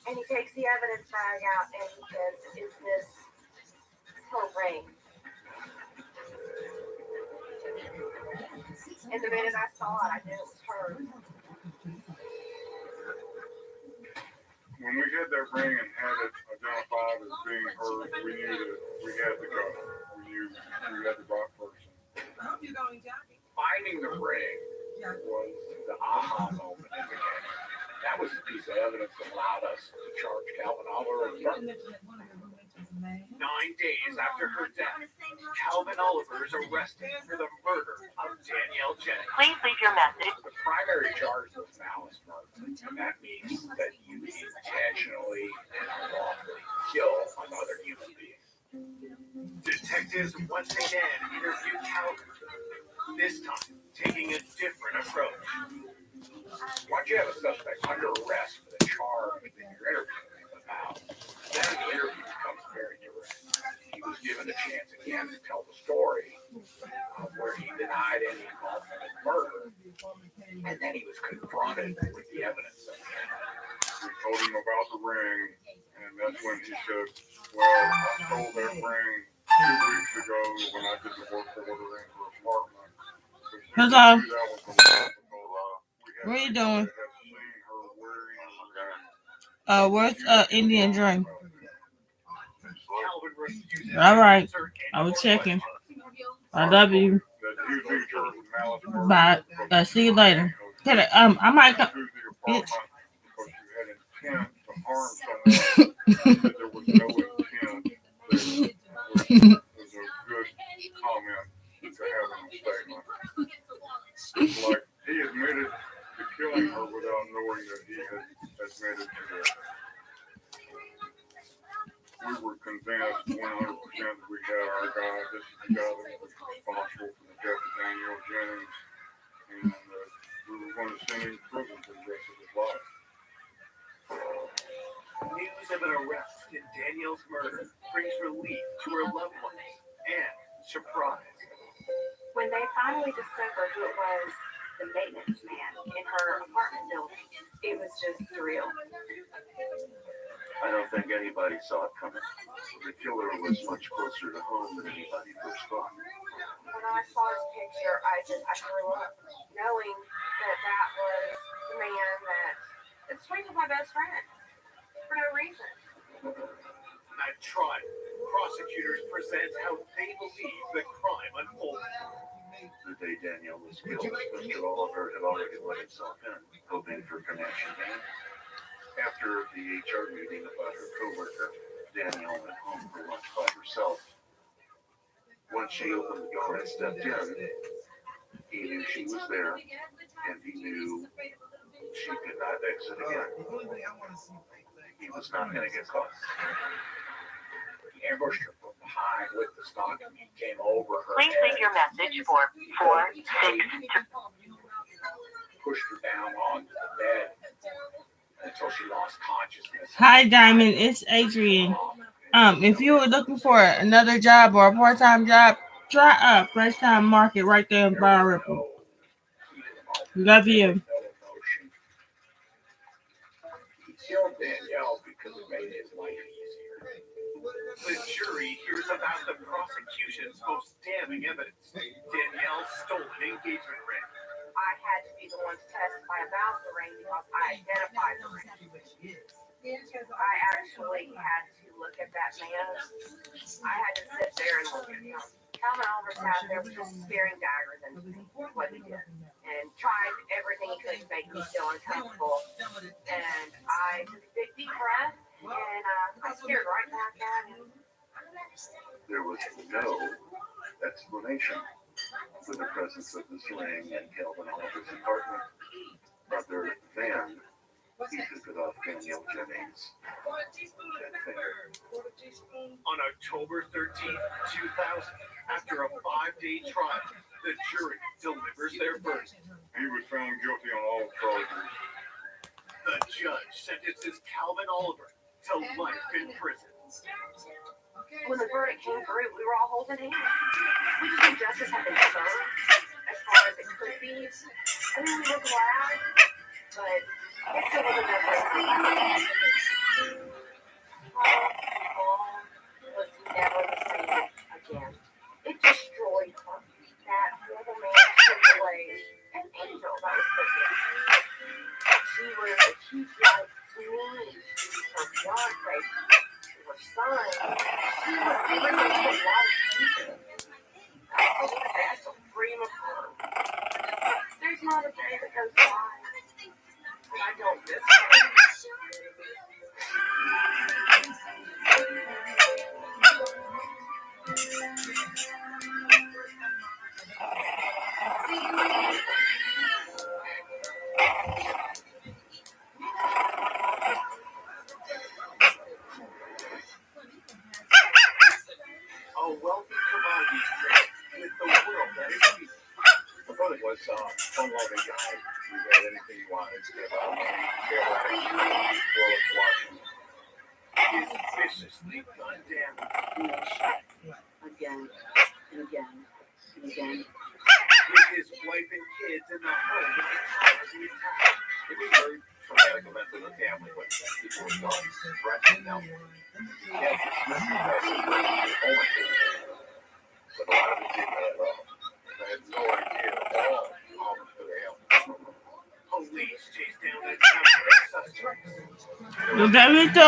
And he takes the evidence bag out and he says, "Is this her ring?" And the minute I saw it, I knew it was her. When we had that ring and had it identified as being hers, we knew that we had to go. We knew we had the right person. Finding the ring was the aha moment in the case. That was the piece of evidence that allowed us to charge Calvin Oliver and murder. 9 days after her death, Calvin Oliver is arrested for the murder of Danielle Jennings. Please leave your message. The primary charge was malice murder, and that means that you intentionally and unlawfully kill another human being. Detectives once again interview Calvin, this time taking a different approach. Once you have a suspect under arrest for the charge that you're interviewing about, then the interview becomes very direct. He was given a chance again to tell the story where he denied any involvement in murder, and then he was confronted with the evidence. We told him about the ring, and that's when he said, "Well, I stole that ring 2 weeks ago when I did the work order in her apartment." Hello. That was the last What are you doing? had seen her wearing the ring. Where's Indian Dream? Calvin refuses All right. to answer I any was more checking. questions. I love you. That he was being charged with malice murder. Bye. See you later. I might come. To the apartment because you had intent to harm someone. That there was no intent. That was a good comment to have in the statement. It's like he admitted to killing her without knowing that he had admitted to it. We were convinced 100% that we had our guy. This is the guy that was responsible for the death of Danielle Jennings, and we were going to send him to prison for the rest of his life. News of an arrest in Danielle's murder brings relief to her loved ones and surprise. When they finally discovered who it was, the maintenance man in her apartment building, it was just surreal. I don't think anybody saw it coming. The killer was much closer to home than anybody first thought. When I saw his picture, I threw up, knowing that was the man that strangled my best friend for no reason. At trial, prosecutors present how they believe the crime unfolded. The day Danielle was killed, Mr. Oliver had already let himself in, hoping for financial gain. After the HR meeting about her coworker, Danielle went home for lunch by herself. Once she opened the door and stepped in, he knew she was there, and he knew she could not exit again. He was not going to get caught. He ambushed her from behind with the stocking. He came over her Please head, leave your message for 462. pushed her down onto the bed until she lost consciousness. Hi, Diamond. It's Adrian. If you were looking for another job or a part-time job, try Fresh Time Market right there in Bar Ripple. Love you. about the prosecution's most damning evidence. Danielle's stolen engagement ring. I had to be the one to testify about the ring because I identified the ring. I actually had to look at that man. I had to sit there and look at him. Calvin Oliver sat there with just staring daggers into me, what he did, and tried everything he could to make me feel uncomfortable. And I took a big deep breath, and I stared right back at him. There was no explanation for the presence of this ring in Calvin Oliver's apartment, other than he took it off Danielle Jennings' dead finger. On October 13th, 2000, after a 5-day trial, the jury delivers their verdict. He was found guilty on all charges. The judge sentences Calvin Oliver to life in prison. When the verdict came through, we were all holding hands. We just knew justice had been served as far as it could be. I mean, we were glad, but it still wasn't that way. All was never the same again. It destroyed her. That horrible man took away an angel that was perfect. She was a huge life to me, her fiance, her son. She was everything to life to me. I hope the best will dream of her. There's not a day that goes by that I don't miss her. A wealthy commodities trader with the world at his feet. My brother was fun-loving guy. He had anything he wanted. Instead of watching. Is viciously gunned down. Again and again and again. With his wife and kids in the home at the time of the attack. It was a very traumatic event for the family when people were gone. Threatening them. He had dismissed the past and brought it home with him. But a lot of it didn't at all. I had no idea at all how much could have happened. Police chase down the number of suspects. Lo que he visto.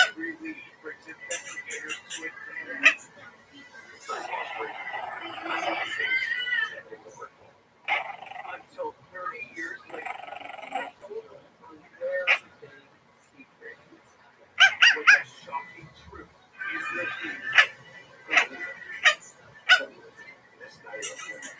Every week brings investigators to advance. Until 30 years later, they told them a very big secret. When the shocking truth is revealed. That's not even human.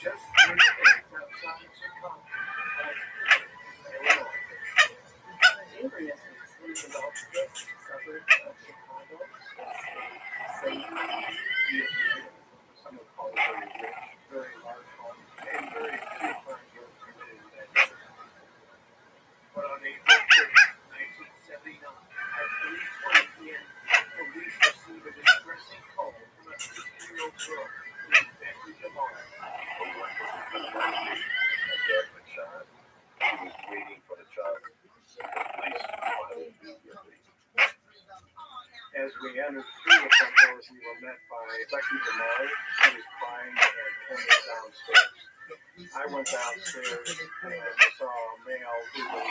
Just 3 days outside Chicago, Illinois. Abraham is in the outskirts suburb of Chicago. Safe, beautiful. Some would call it very rich, very large home, and very few crimes were committed in that neighborhood. But on April 30th, 1979, at 3:20 p.m., police received a distressing call from a 16-year-old girl named Becky Amore. A dad was shot. He was waiting for the child. Police wanted immediately. As we entered through the front doors, we were met by Becky Amore. She was crying and pointed downstairs. I went downstairs and I saw a male who was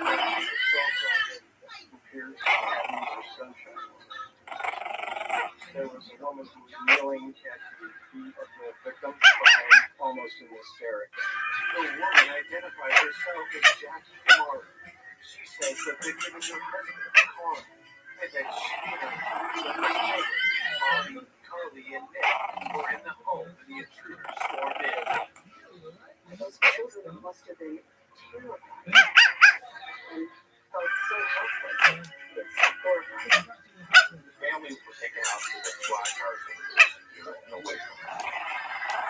wearing a cell phone who appeared to have sunshine. There was a woman who was kneeling at the feet of the victim, crying almost in hysterics. The woman identified herself as Jackie Amore. She said the victim and her husband, Carl, and that she and her children, Bobby, Carly, and Nick, were in the home when the intruders stormed in. Those children must have been terrified and felt so helpless. It's belongings were taken out to the squad cars and away from them.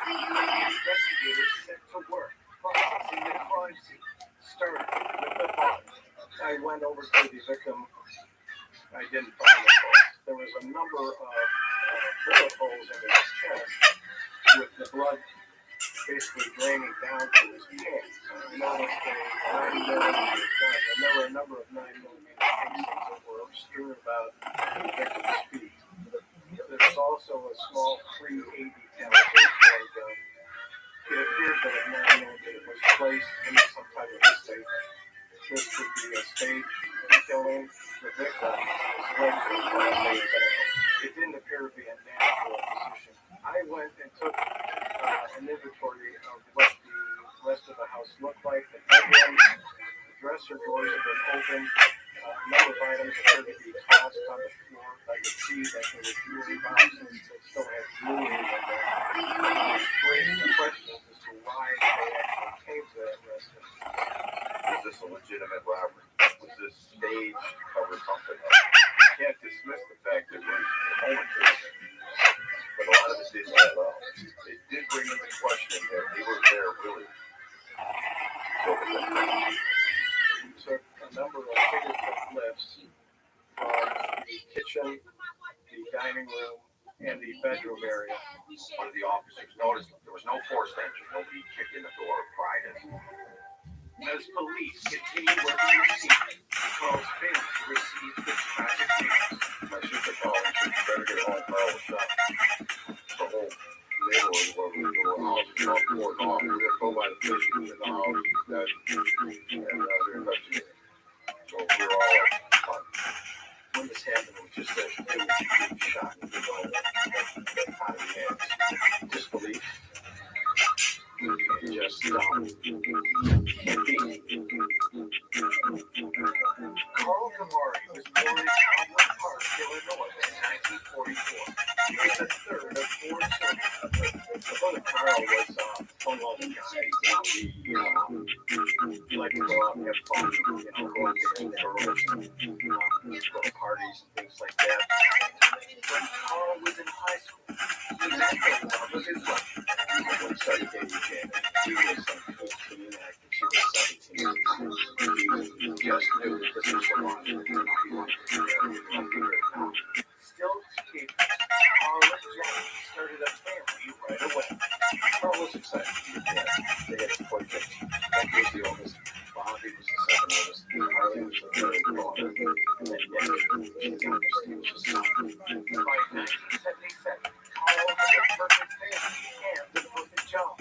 The investigators set to work processing the crime scene, starting with the body. I went over to the victim. I didn't find the pulse. There was a number of bullet holes in his chest with the blood basically draining down to his pants. I noticed a 9mm gun, and there were a number of 9mm casings that were strewn about the victim's feet. There was also a small .380 caliber gun. It appeared that a 9mm was placed in some type of a safe. This would be a stage killing. The victim was likely it didn't appear to be a natural position. I went and took an inventory of what the rest of the house looked like. The bedrooms, the dresser drawers had been opened. A number of items appeared to be tossed on the floor. I could see that there were jewelry boxes that still had jewelry in them. I was raising the question as to why they actually came to that residence. Was this a legitimate robbery? Was this staged to cover something up? You can't dismiss the fact that we're home invasion, but a lot of it didn't add up. It did bring into question that they were there really. So We took a number of fingerprint lifts from the kitchen, the dining room, and the bedroom area. one of the officers noticed there was no forced entry, nobody kicked in the door or pried it. As police continue working the scene, Carl's family receives the tragic news. My sister called and said, "You better get home, Carl was shot." The whole neighborhood was house boarded off. We were told by the police in the house that they're investigating. So we're all fun. When this happened, it was just those two shot in the middle that out of the hands. Disbelief. It just can't be. Carl Amore was born in Elmwood Park, Illinois in 1944. He was the third of four children. My brother Carl was a fun-loving guy. He liked to go out and have fun, go out and get girls, go to parties and things like that. When Carl was in high school, he met the love of his life. When he started dating Janet, he was 15, I think she was 17. He just knew that this was the wrong thing. He wanted to marry her. Still teenagers, Carl and Janet started a family right away. Carl was excited to be a dad. They had 4 kids. Becky was the oldest. Bobby was the second oldest. Carly was the third daughter. And then Nick was the youngest. He was the son. By 1977, Carl had a perfect family and the perfect job,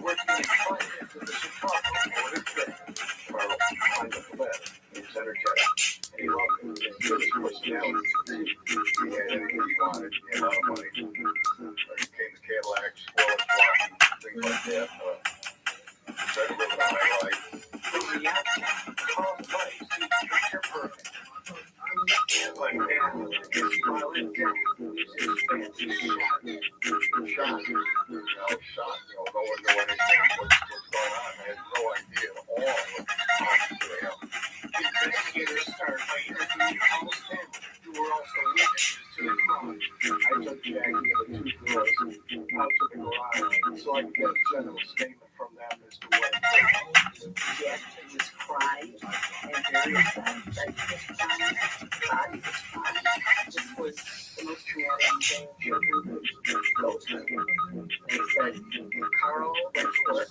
working in finance at the Chicago Board of Trade. Carl climbed up the ladder. He was energetic. And he loved it. He had his personality. He had anything he wanted. He had a lot of money. He came to Cadillacs, Wallace Watson, things like that. Tried to live a high life. From the outside, Carl's life seemed picture perfect. But then, his smile and death is his fancy shot. Shocked. Shocked. No one knew anything. What's going on? I had no idea at all what happened to him. Investigators start by interviewing Carl's family, who were also witnesses to the crime. I took Jackie and the 2 girls out to the garage so I could get a general statement from them as to what happened. Jack was crying and very upset that he was crying. Body was crying. This was the most traumatic thing children could go through. They said Carl went to work.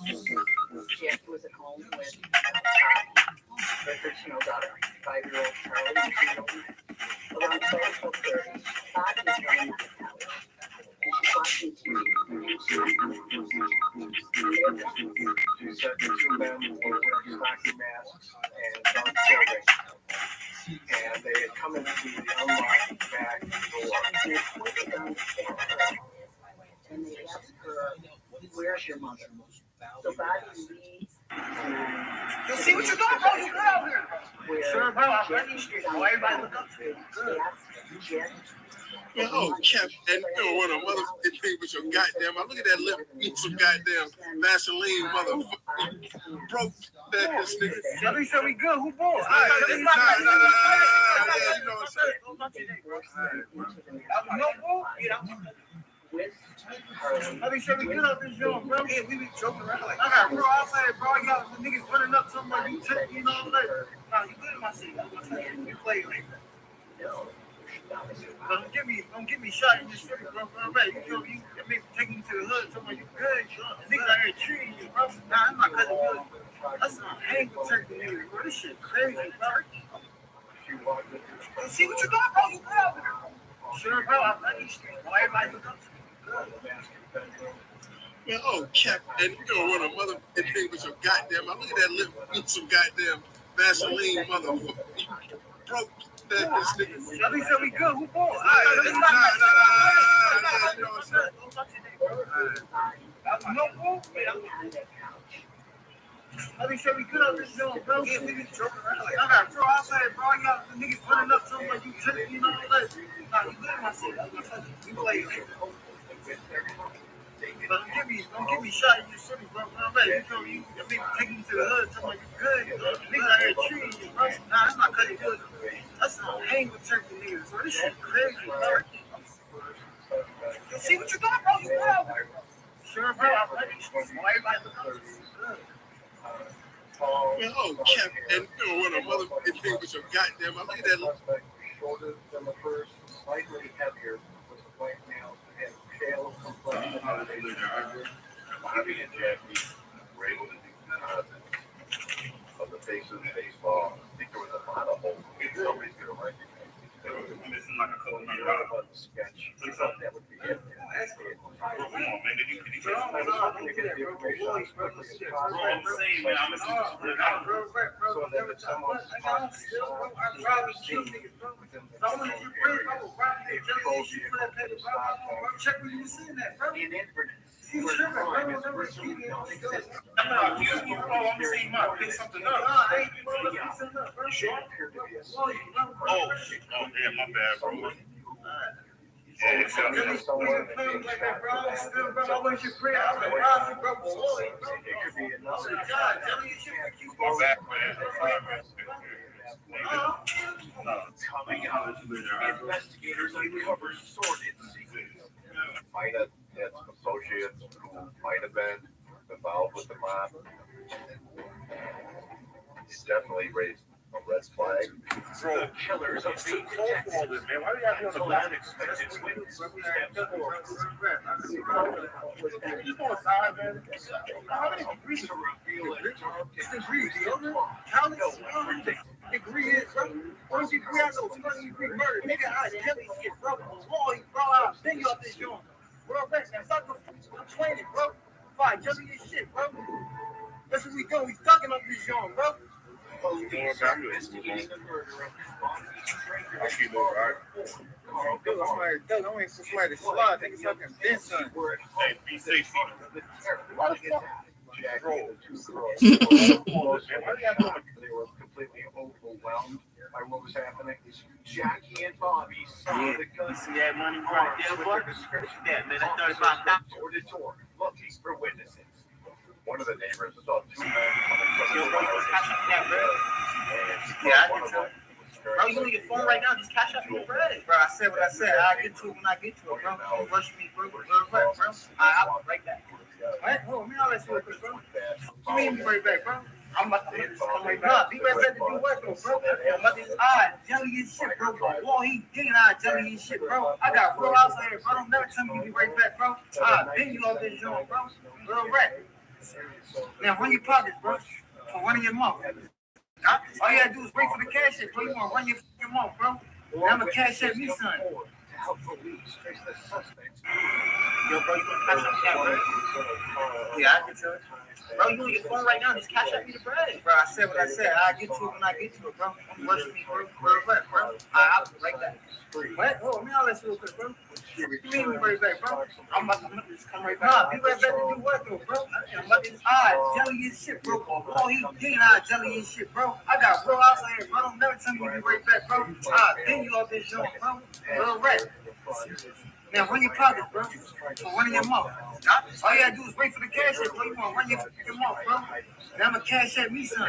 Jack was at home with their 13-year-old daughter, 5-year-old Charlie, and 2-year-old Matt. Around 12:30, Bobby was running out of couch. And she's watching TV. And she said the 2 men were wearing stocking masks and dark clothing. And they had come into the unlocked back door. And they pointed guns at her. And they asked her, "Where's your mother?" So Bobby leaves. You see what you're doing, bro? You good out here. Sure, bro. I'm ready. Why everybody look up to you? Oh, Captain, you want a motherfucking thing with your goddamn. Look at that lip. Eat some goddamn Vaseline, motherfucker. Broke that this nigga. Somebody said we good. Who bought? Nah, you know what I'm saying? I be sure we good up this joint, bro. Yeah, we be joking around. Like, I got bro outside, bro. You got the niggas running up to me like you take, you know what I'm saying? Nah, you good in my seat. You play like that. Don't give me shot in this city, bro. Right, you feel me? I mean, taking you to the hood, talking about you good. Niggas out here treating you, bro. Nah, I'm not cousin Billy. That's not hang with turkey niggas, bro. This shit crazy, bro. See what you got, bro? You good out there. Sure, bro. I'm not these streets. Why everybody look up to me? Man, oh, Cap, and you don't want a motherfucking thing with your goddamn. I look at that lip with some goddamn Vaseline, motherfucker. You broke that this nigga. I think so we good. Who bought? Nah. No ball? I think so we good out this joint, bro. Yeah, we be joking around. Like, I got bro outside, bro. You got the niggas running up to me like you tripping, you know what I'm saying? Nah, you good in my seat. You play it. Don't give me shot in your city, bro. You feel me? I mean, taking you to the hood, talking about you good. Niggas out here treating you, bro. Nah, that's not cutting good. That's not hang with turkey niggas, bro. This shit crazy, bro. See what you got, bro? You good out there. Sure, bro. I'm ready. Why everybody look up to me? Man, oh, Cap, and you don't want a motherfucking thing with your goddamn. I look at that. Shorter than the first, slightly heavier with the white nails and pale complexion. Bobby and Jackie were able to do of the faces of baseball. I think there was a lot of holes. Nobody's going to recognize it. This is like a couple of sketch. We thought that would be it. That's it. Coming out, investigators uncover sordid secrets. Might have had some associates who might have been involved with the mob. It's definitely raised a red flag. The killers of the detectives. Man, why do you have to be on the unexpected witnesses? To reveal a degree is, bro. Once you agree, I know 200 degree murder. Nigga, I tell you shit, bro. Boy, bro, I'll bend you up this joint. Bro, man, stop the training, bro. Fine, tell me your shit, bro. That's what we do. We thugging up this joint, bro. Investigating the murder of I keep moving, right? I'm waiting for somebody to slide. They can fucking bend something. Hey, be safe. Why the fuck? Jackie and the two girls. They were completely overwhelmed by what was happening. Jackie and Bobby saw the gun. See that money right there, boy? Yeah, man, that's $35. Door to door, looking for witnesses. One of the neighbors saw two men coming from the house. Yeah, I can tell. Bro, you on your phone right now? Just cash out your bread. Bro, I said what I said. I'll get to it when I get to it, bro. Don't rush me, bro. I'll be right back. What? Hold on, man, I'll let you real quick, bro. You mean be right back, bro? I'm about to come right back. Be right back to do what, though, bro? I'm about to jelly and shit, bro. Boy, he getting jelly and shit, bro. I got real outside here, bro. Don't never tell me you be right back, bro. Bend you off this joint, bro. Real rap. Now, run your pockets, bro. Or run in your mouth. All you gotta do is wait for the cash app, bro. You wanna run your fucking mouth, bro. Now I'm gonna cash app me, son. Yo, bro, you gonna cash out that bread? Yeah, I can tell it. Bro, you on your phone right now? Just cash out me the bread. Bro, I said what I said. I'll get to it when I get to it, bro. Don't rush me, bro. I'll be right back. What? Oh, man, I'll let you real quick, bro. You mean be right back, bro? I'm about to just come right back. Nah, be right back to do what, though, bro? I'm about to jelly and shit, bro. Oh, he getting jelly and shit, bro. I got bro outside here, bro. Don't never tell me you be right back, bro. Bend you off this joint, bro. Real rap. Now run your pockets, bro. Or run in your mouth. All you gotta do is wait for the cash app, bro. You wanna run your mouth, bro. Now I'm gonna cash at me, son.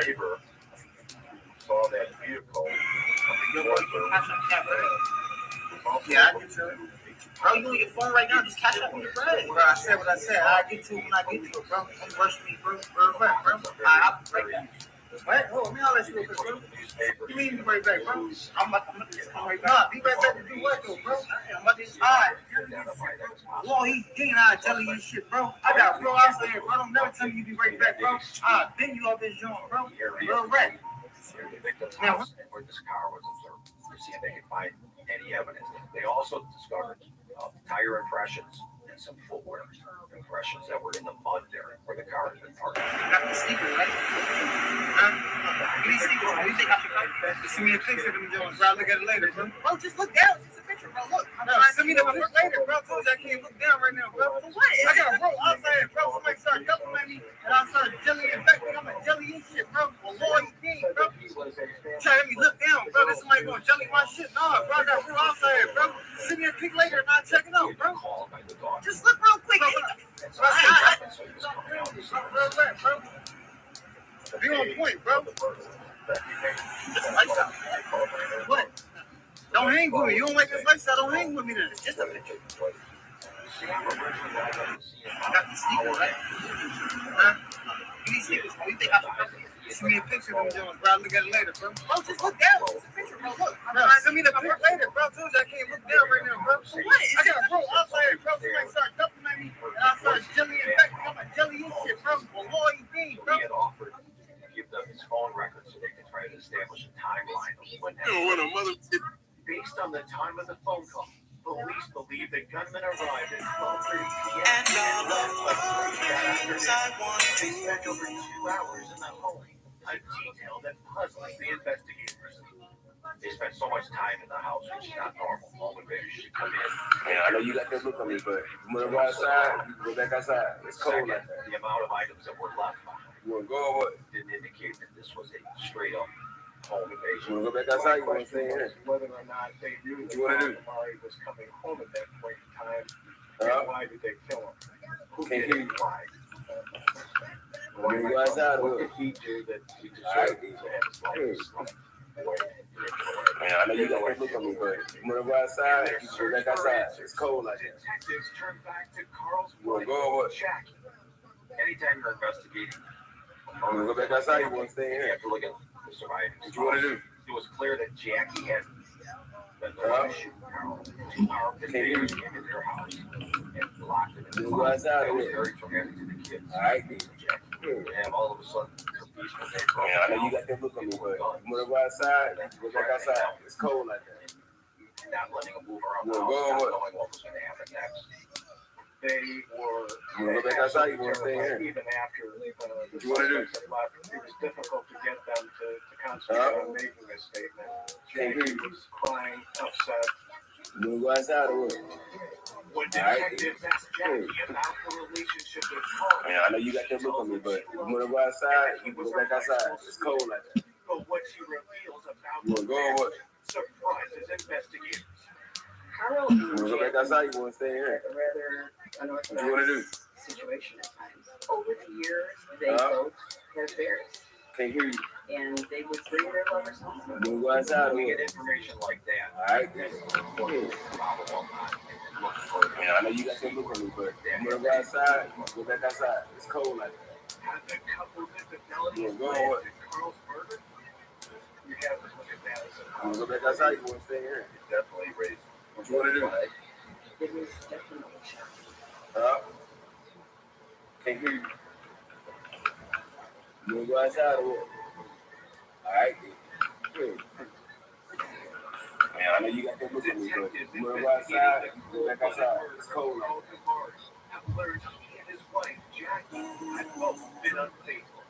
saw that vehicle coming towards her. Yeah, I get to it. Bro, you on your phone right now? Just catch up with your bread. Bro, I said what I said. I get to it when I get to it, bro. Don't rush me, bro. Bro. I'll be right back. What? Oh, let me holler at you real quick, bro. You mean be right back, bro? I'm right back. Nah, be right back to do what, though, bro? I'm about to hide. Well, he getting out of telling you shit, bro. I got bro out there, bro. Don't never tell me you be right back, bro. Then you off this joint, bro. Real right. Now, where this car was observed to see if they could find any evidence. They also discovered tire impressions and some footwear impressions that were in the mud there where the car had been parked. got the sneakers, right? Huh? These sneakers, what do you think I should come? Send me a picture of them Jones, bro. I'll look at it later, bro. Bro, just look down. It's a picture, bro. Look. Send me the picture later, bro. I told you I can't look down right now, bro. For what? I got a bro outside, bro. Somebody started complimenting me, and I started jellying back. I'm a jelly and shit, bro. A loyal king, bro. Trying to me look down, bro. There's somebody gonna jelly my shit. Nah, bro. I got bro outside, bro. Send me a pic later, and I'll check it out, bro. Just look real quick. Bro. Be on point, bro. What? Don't hang with me. You don't like this lifestyle, don't hang with me then. Just a picture. I got the sneakers, right? Huh? These sneakers, what do you think I should come? Send me a picture of them Jones, bro. I'll look at it later, bro. Bro, just look down. It's a picture, bro. Look. Bro, send me the picture later, bro. I told you I can't look down right now, bro. For what? I got a bro outside, bro. Somebody started complimenting me, and I started jellying back. I'm a jelly and shit, bro. A loyal thing, bro. He had offered to give them his phone records so they could try to establish a timeline of when that based on the time of the phone call, police believe the gunman arrived at 12:30 p.m. and left that afternoon. They spent over 2 hours in the home, a detail that puzzles the investigators. They spent so much time in the house, which is not normal. Home invaders should come in. Yeah, I know you got that look on me, but you want to go outside, you can go back outside. It's cold like that. The amount of items that were left behind You want to go or what? didn't indicate that this was a straight up home invasion. You want to go back outside, you want to stay in here? Whether or not they knew that What you wanna do? Amari was coming home at that point in time, Huh? and why did they kill him? Who Can't did hear it? you. Why? You want to go outside or What what? did he do that he Alright. deserved to have his life? Man, I know you got that look on me, but you want to go outside, you can go back outside. It's cold like that. Detectives turned back to Carl's You want wife, to go or what? Jackie. Anytime you're investigating, You want to go back outside, you want to stay in you here? have to look at the survivors. What you want to do? It was clear that Jackie had been the one to shoot Carl. Two armed invaders came in their house and blocked it. You go outside It or was what? very traumatic to the kids. Alright, then. And all of a sudden, the police were there. Man, I know you got that look on me, but you want to go outside, you can go back outside. It's cold like that. Not letting them move around You the wanna house, go or not what? knowing what was going to happen next. They were. You want to go back outside, you want to stay in here? Even after the What you wanna do? suspects had left, it was difficult to get them to concentrate on making a statement. Jackie was crying, upset. You want to go outside or what? When Alright. detectives asked Jackie about her relationship with Carl, Man, I know you got that look on me, but you want to go outside, you can go back outside. It's cold like that. but what she reveals about You want to go or what? surprises investigators. Carl You want to go back outside, you want to stay in here? had a rather What you want to do? unorthodox situation at times. Over the years, they Huh? both had affairs, Can't hear you. and they would bring their lovers home. You want to go outside or We what? get information like that. Alright, then. Probable not. Man, I know you got that look on me, but you want to go outside, you can go back outside. It's cold like that. Had the couple's infidelity You led wanna go or what? to Carl's murder? You have to look at that as a You want to go back outside, you want to stay in here? Definitely raised. What you want to do? It was definitely shocking. Huh? Can't hear you. You want to go outside or what? Alright, then. Man, I know you got that look on me, but you want to go outside, you can go back outside. It's cold like that. Have learned he and his wife, Jackie, had both been unfaithful.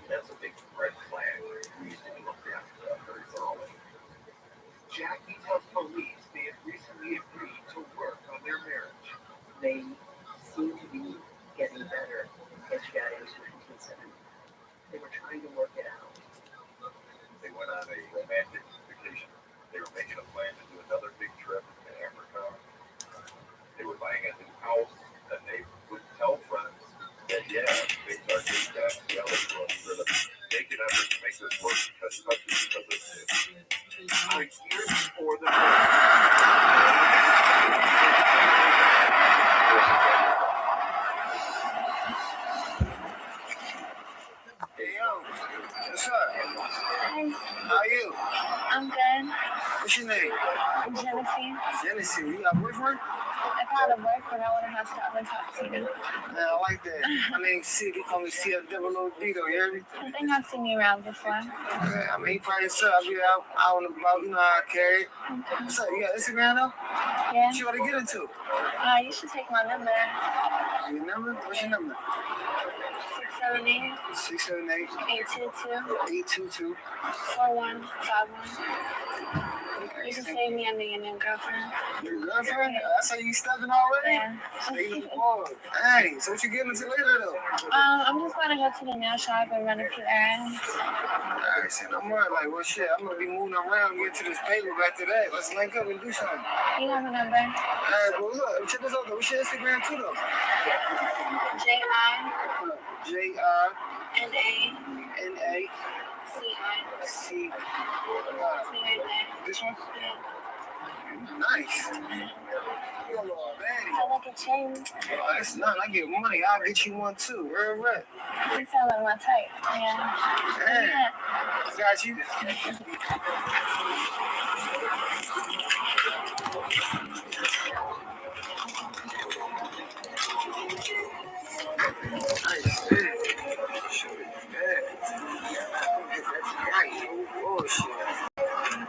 That's a big red flag. We used to be looked after very thoroughly. Jackie tells police they had recently agreed to work on their marriage. They seemed to be getting better as you got into 1970. They were trying to work it out. They went on a romantic vacation. They were making a plan to do another big trip to Africa. They were buying a new house, and they would tell friends that, yeah, they started getting back together for the make an effort to make this work because 6 years before the Hey, yo, what's up? Hi, How are you? I'm good. What's your name? I'm Genesee. Genesee. You got a boyfriend? I found a boyfriend. I want to have stop and talk to you. Yeah, I like that. My name's Sid. They call me CF Double OD, though, you hear me? I think I've seen you around before. Yeah, I mean, he probably suck. I be out and about, you know how I carry it. What's up? You got Instagram, though? Yeah. What you want to get into? You should take my number. Your number? What's your number? 678 678 822 822 4151. You can save me under your new girlfriend. Your girlfriend? That's how you stepping already? Yeah. Dang, so what you getting into later, though? I'm just going to go to the nail shop and run a few errands. Alright, so I'm worried, like, well, shit, I'm going to be moving around, get to this paper after that. Let's link up and do something. You have a number? Alright, well, look, check this out, though. What's your Instagram, too, though? JINANACI. This one? Nice. You a little baddie. I like a chain. Oh, that's nothing. I get money. I'll get you one, too. Real right. You sound like my type. Yeah. Got you.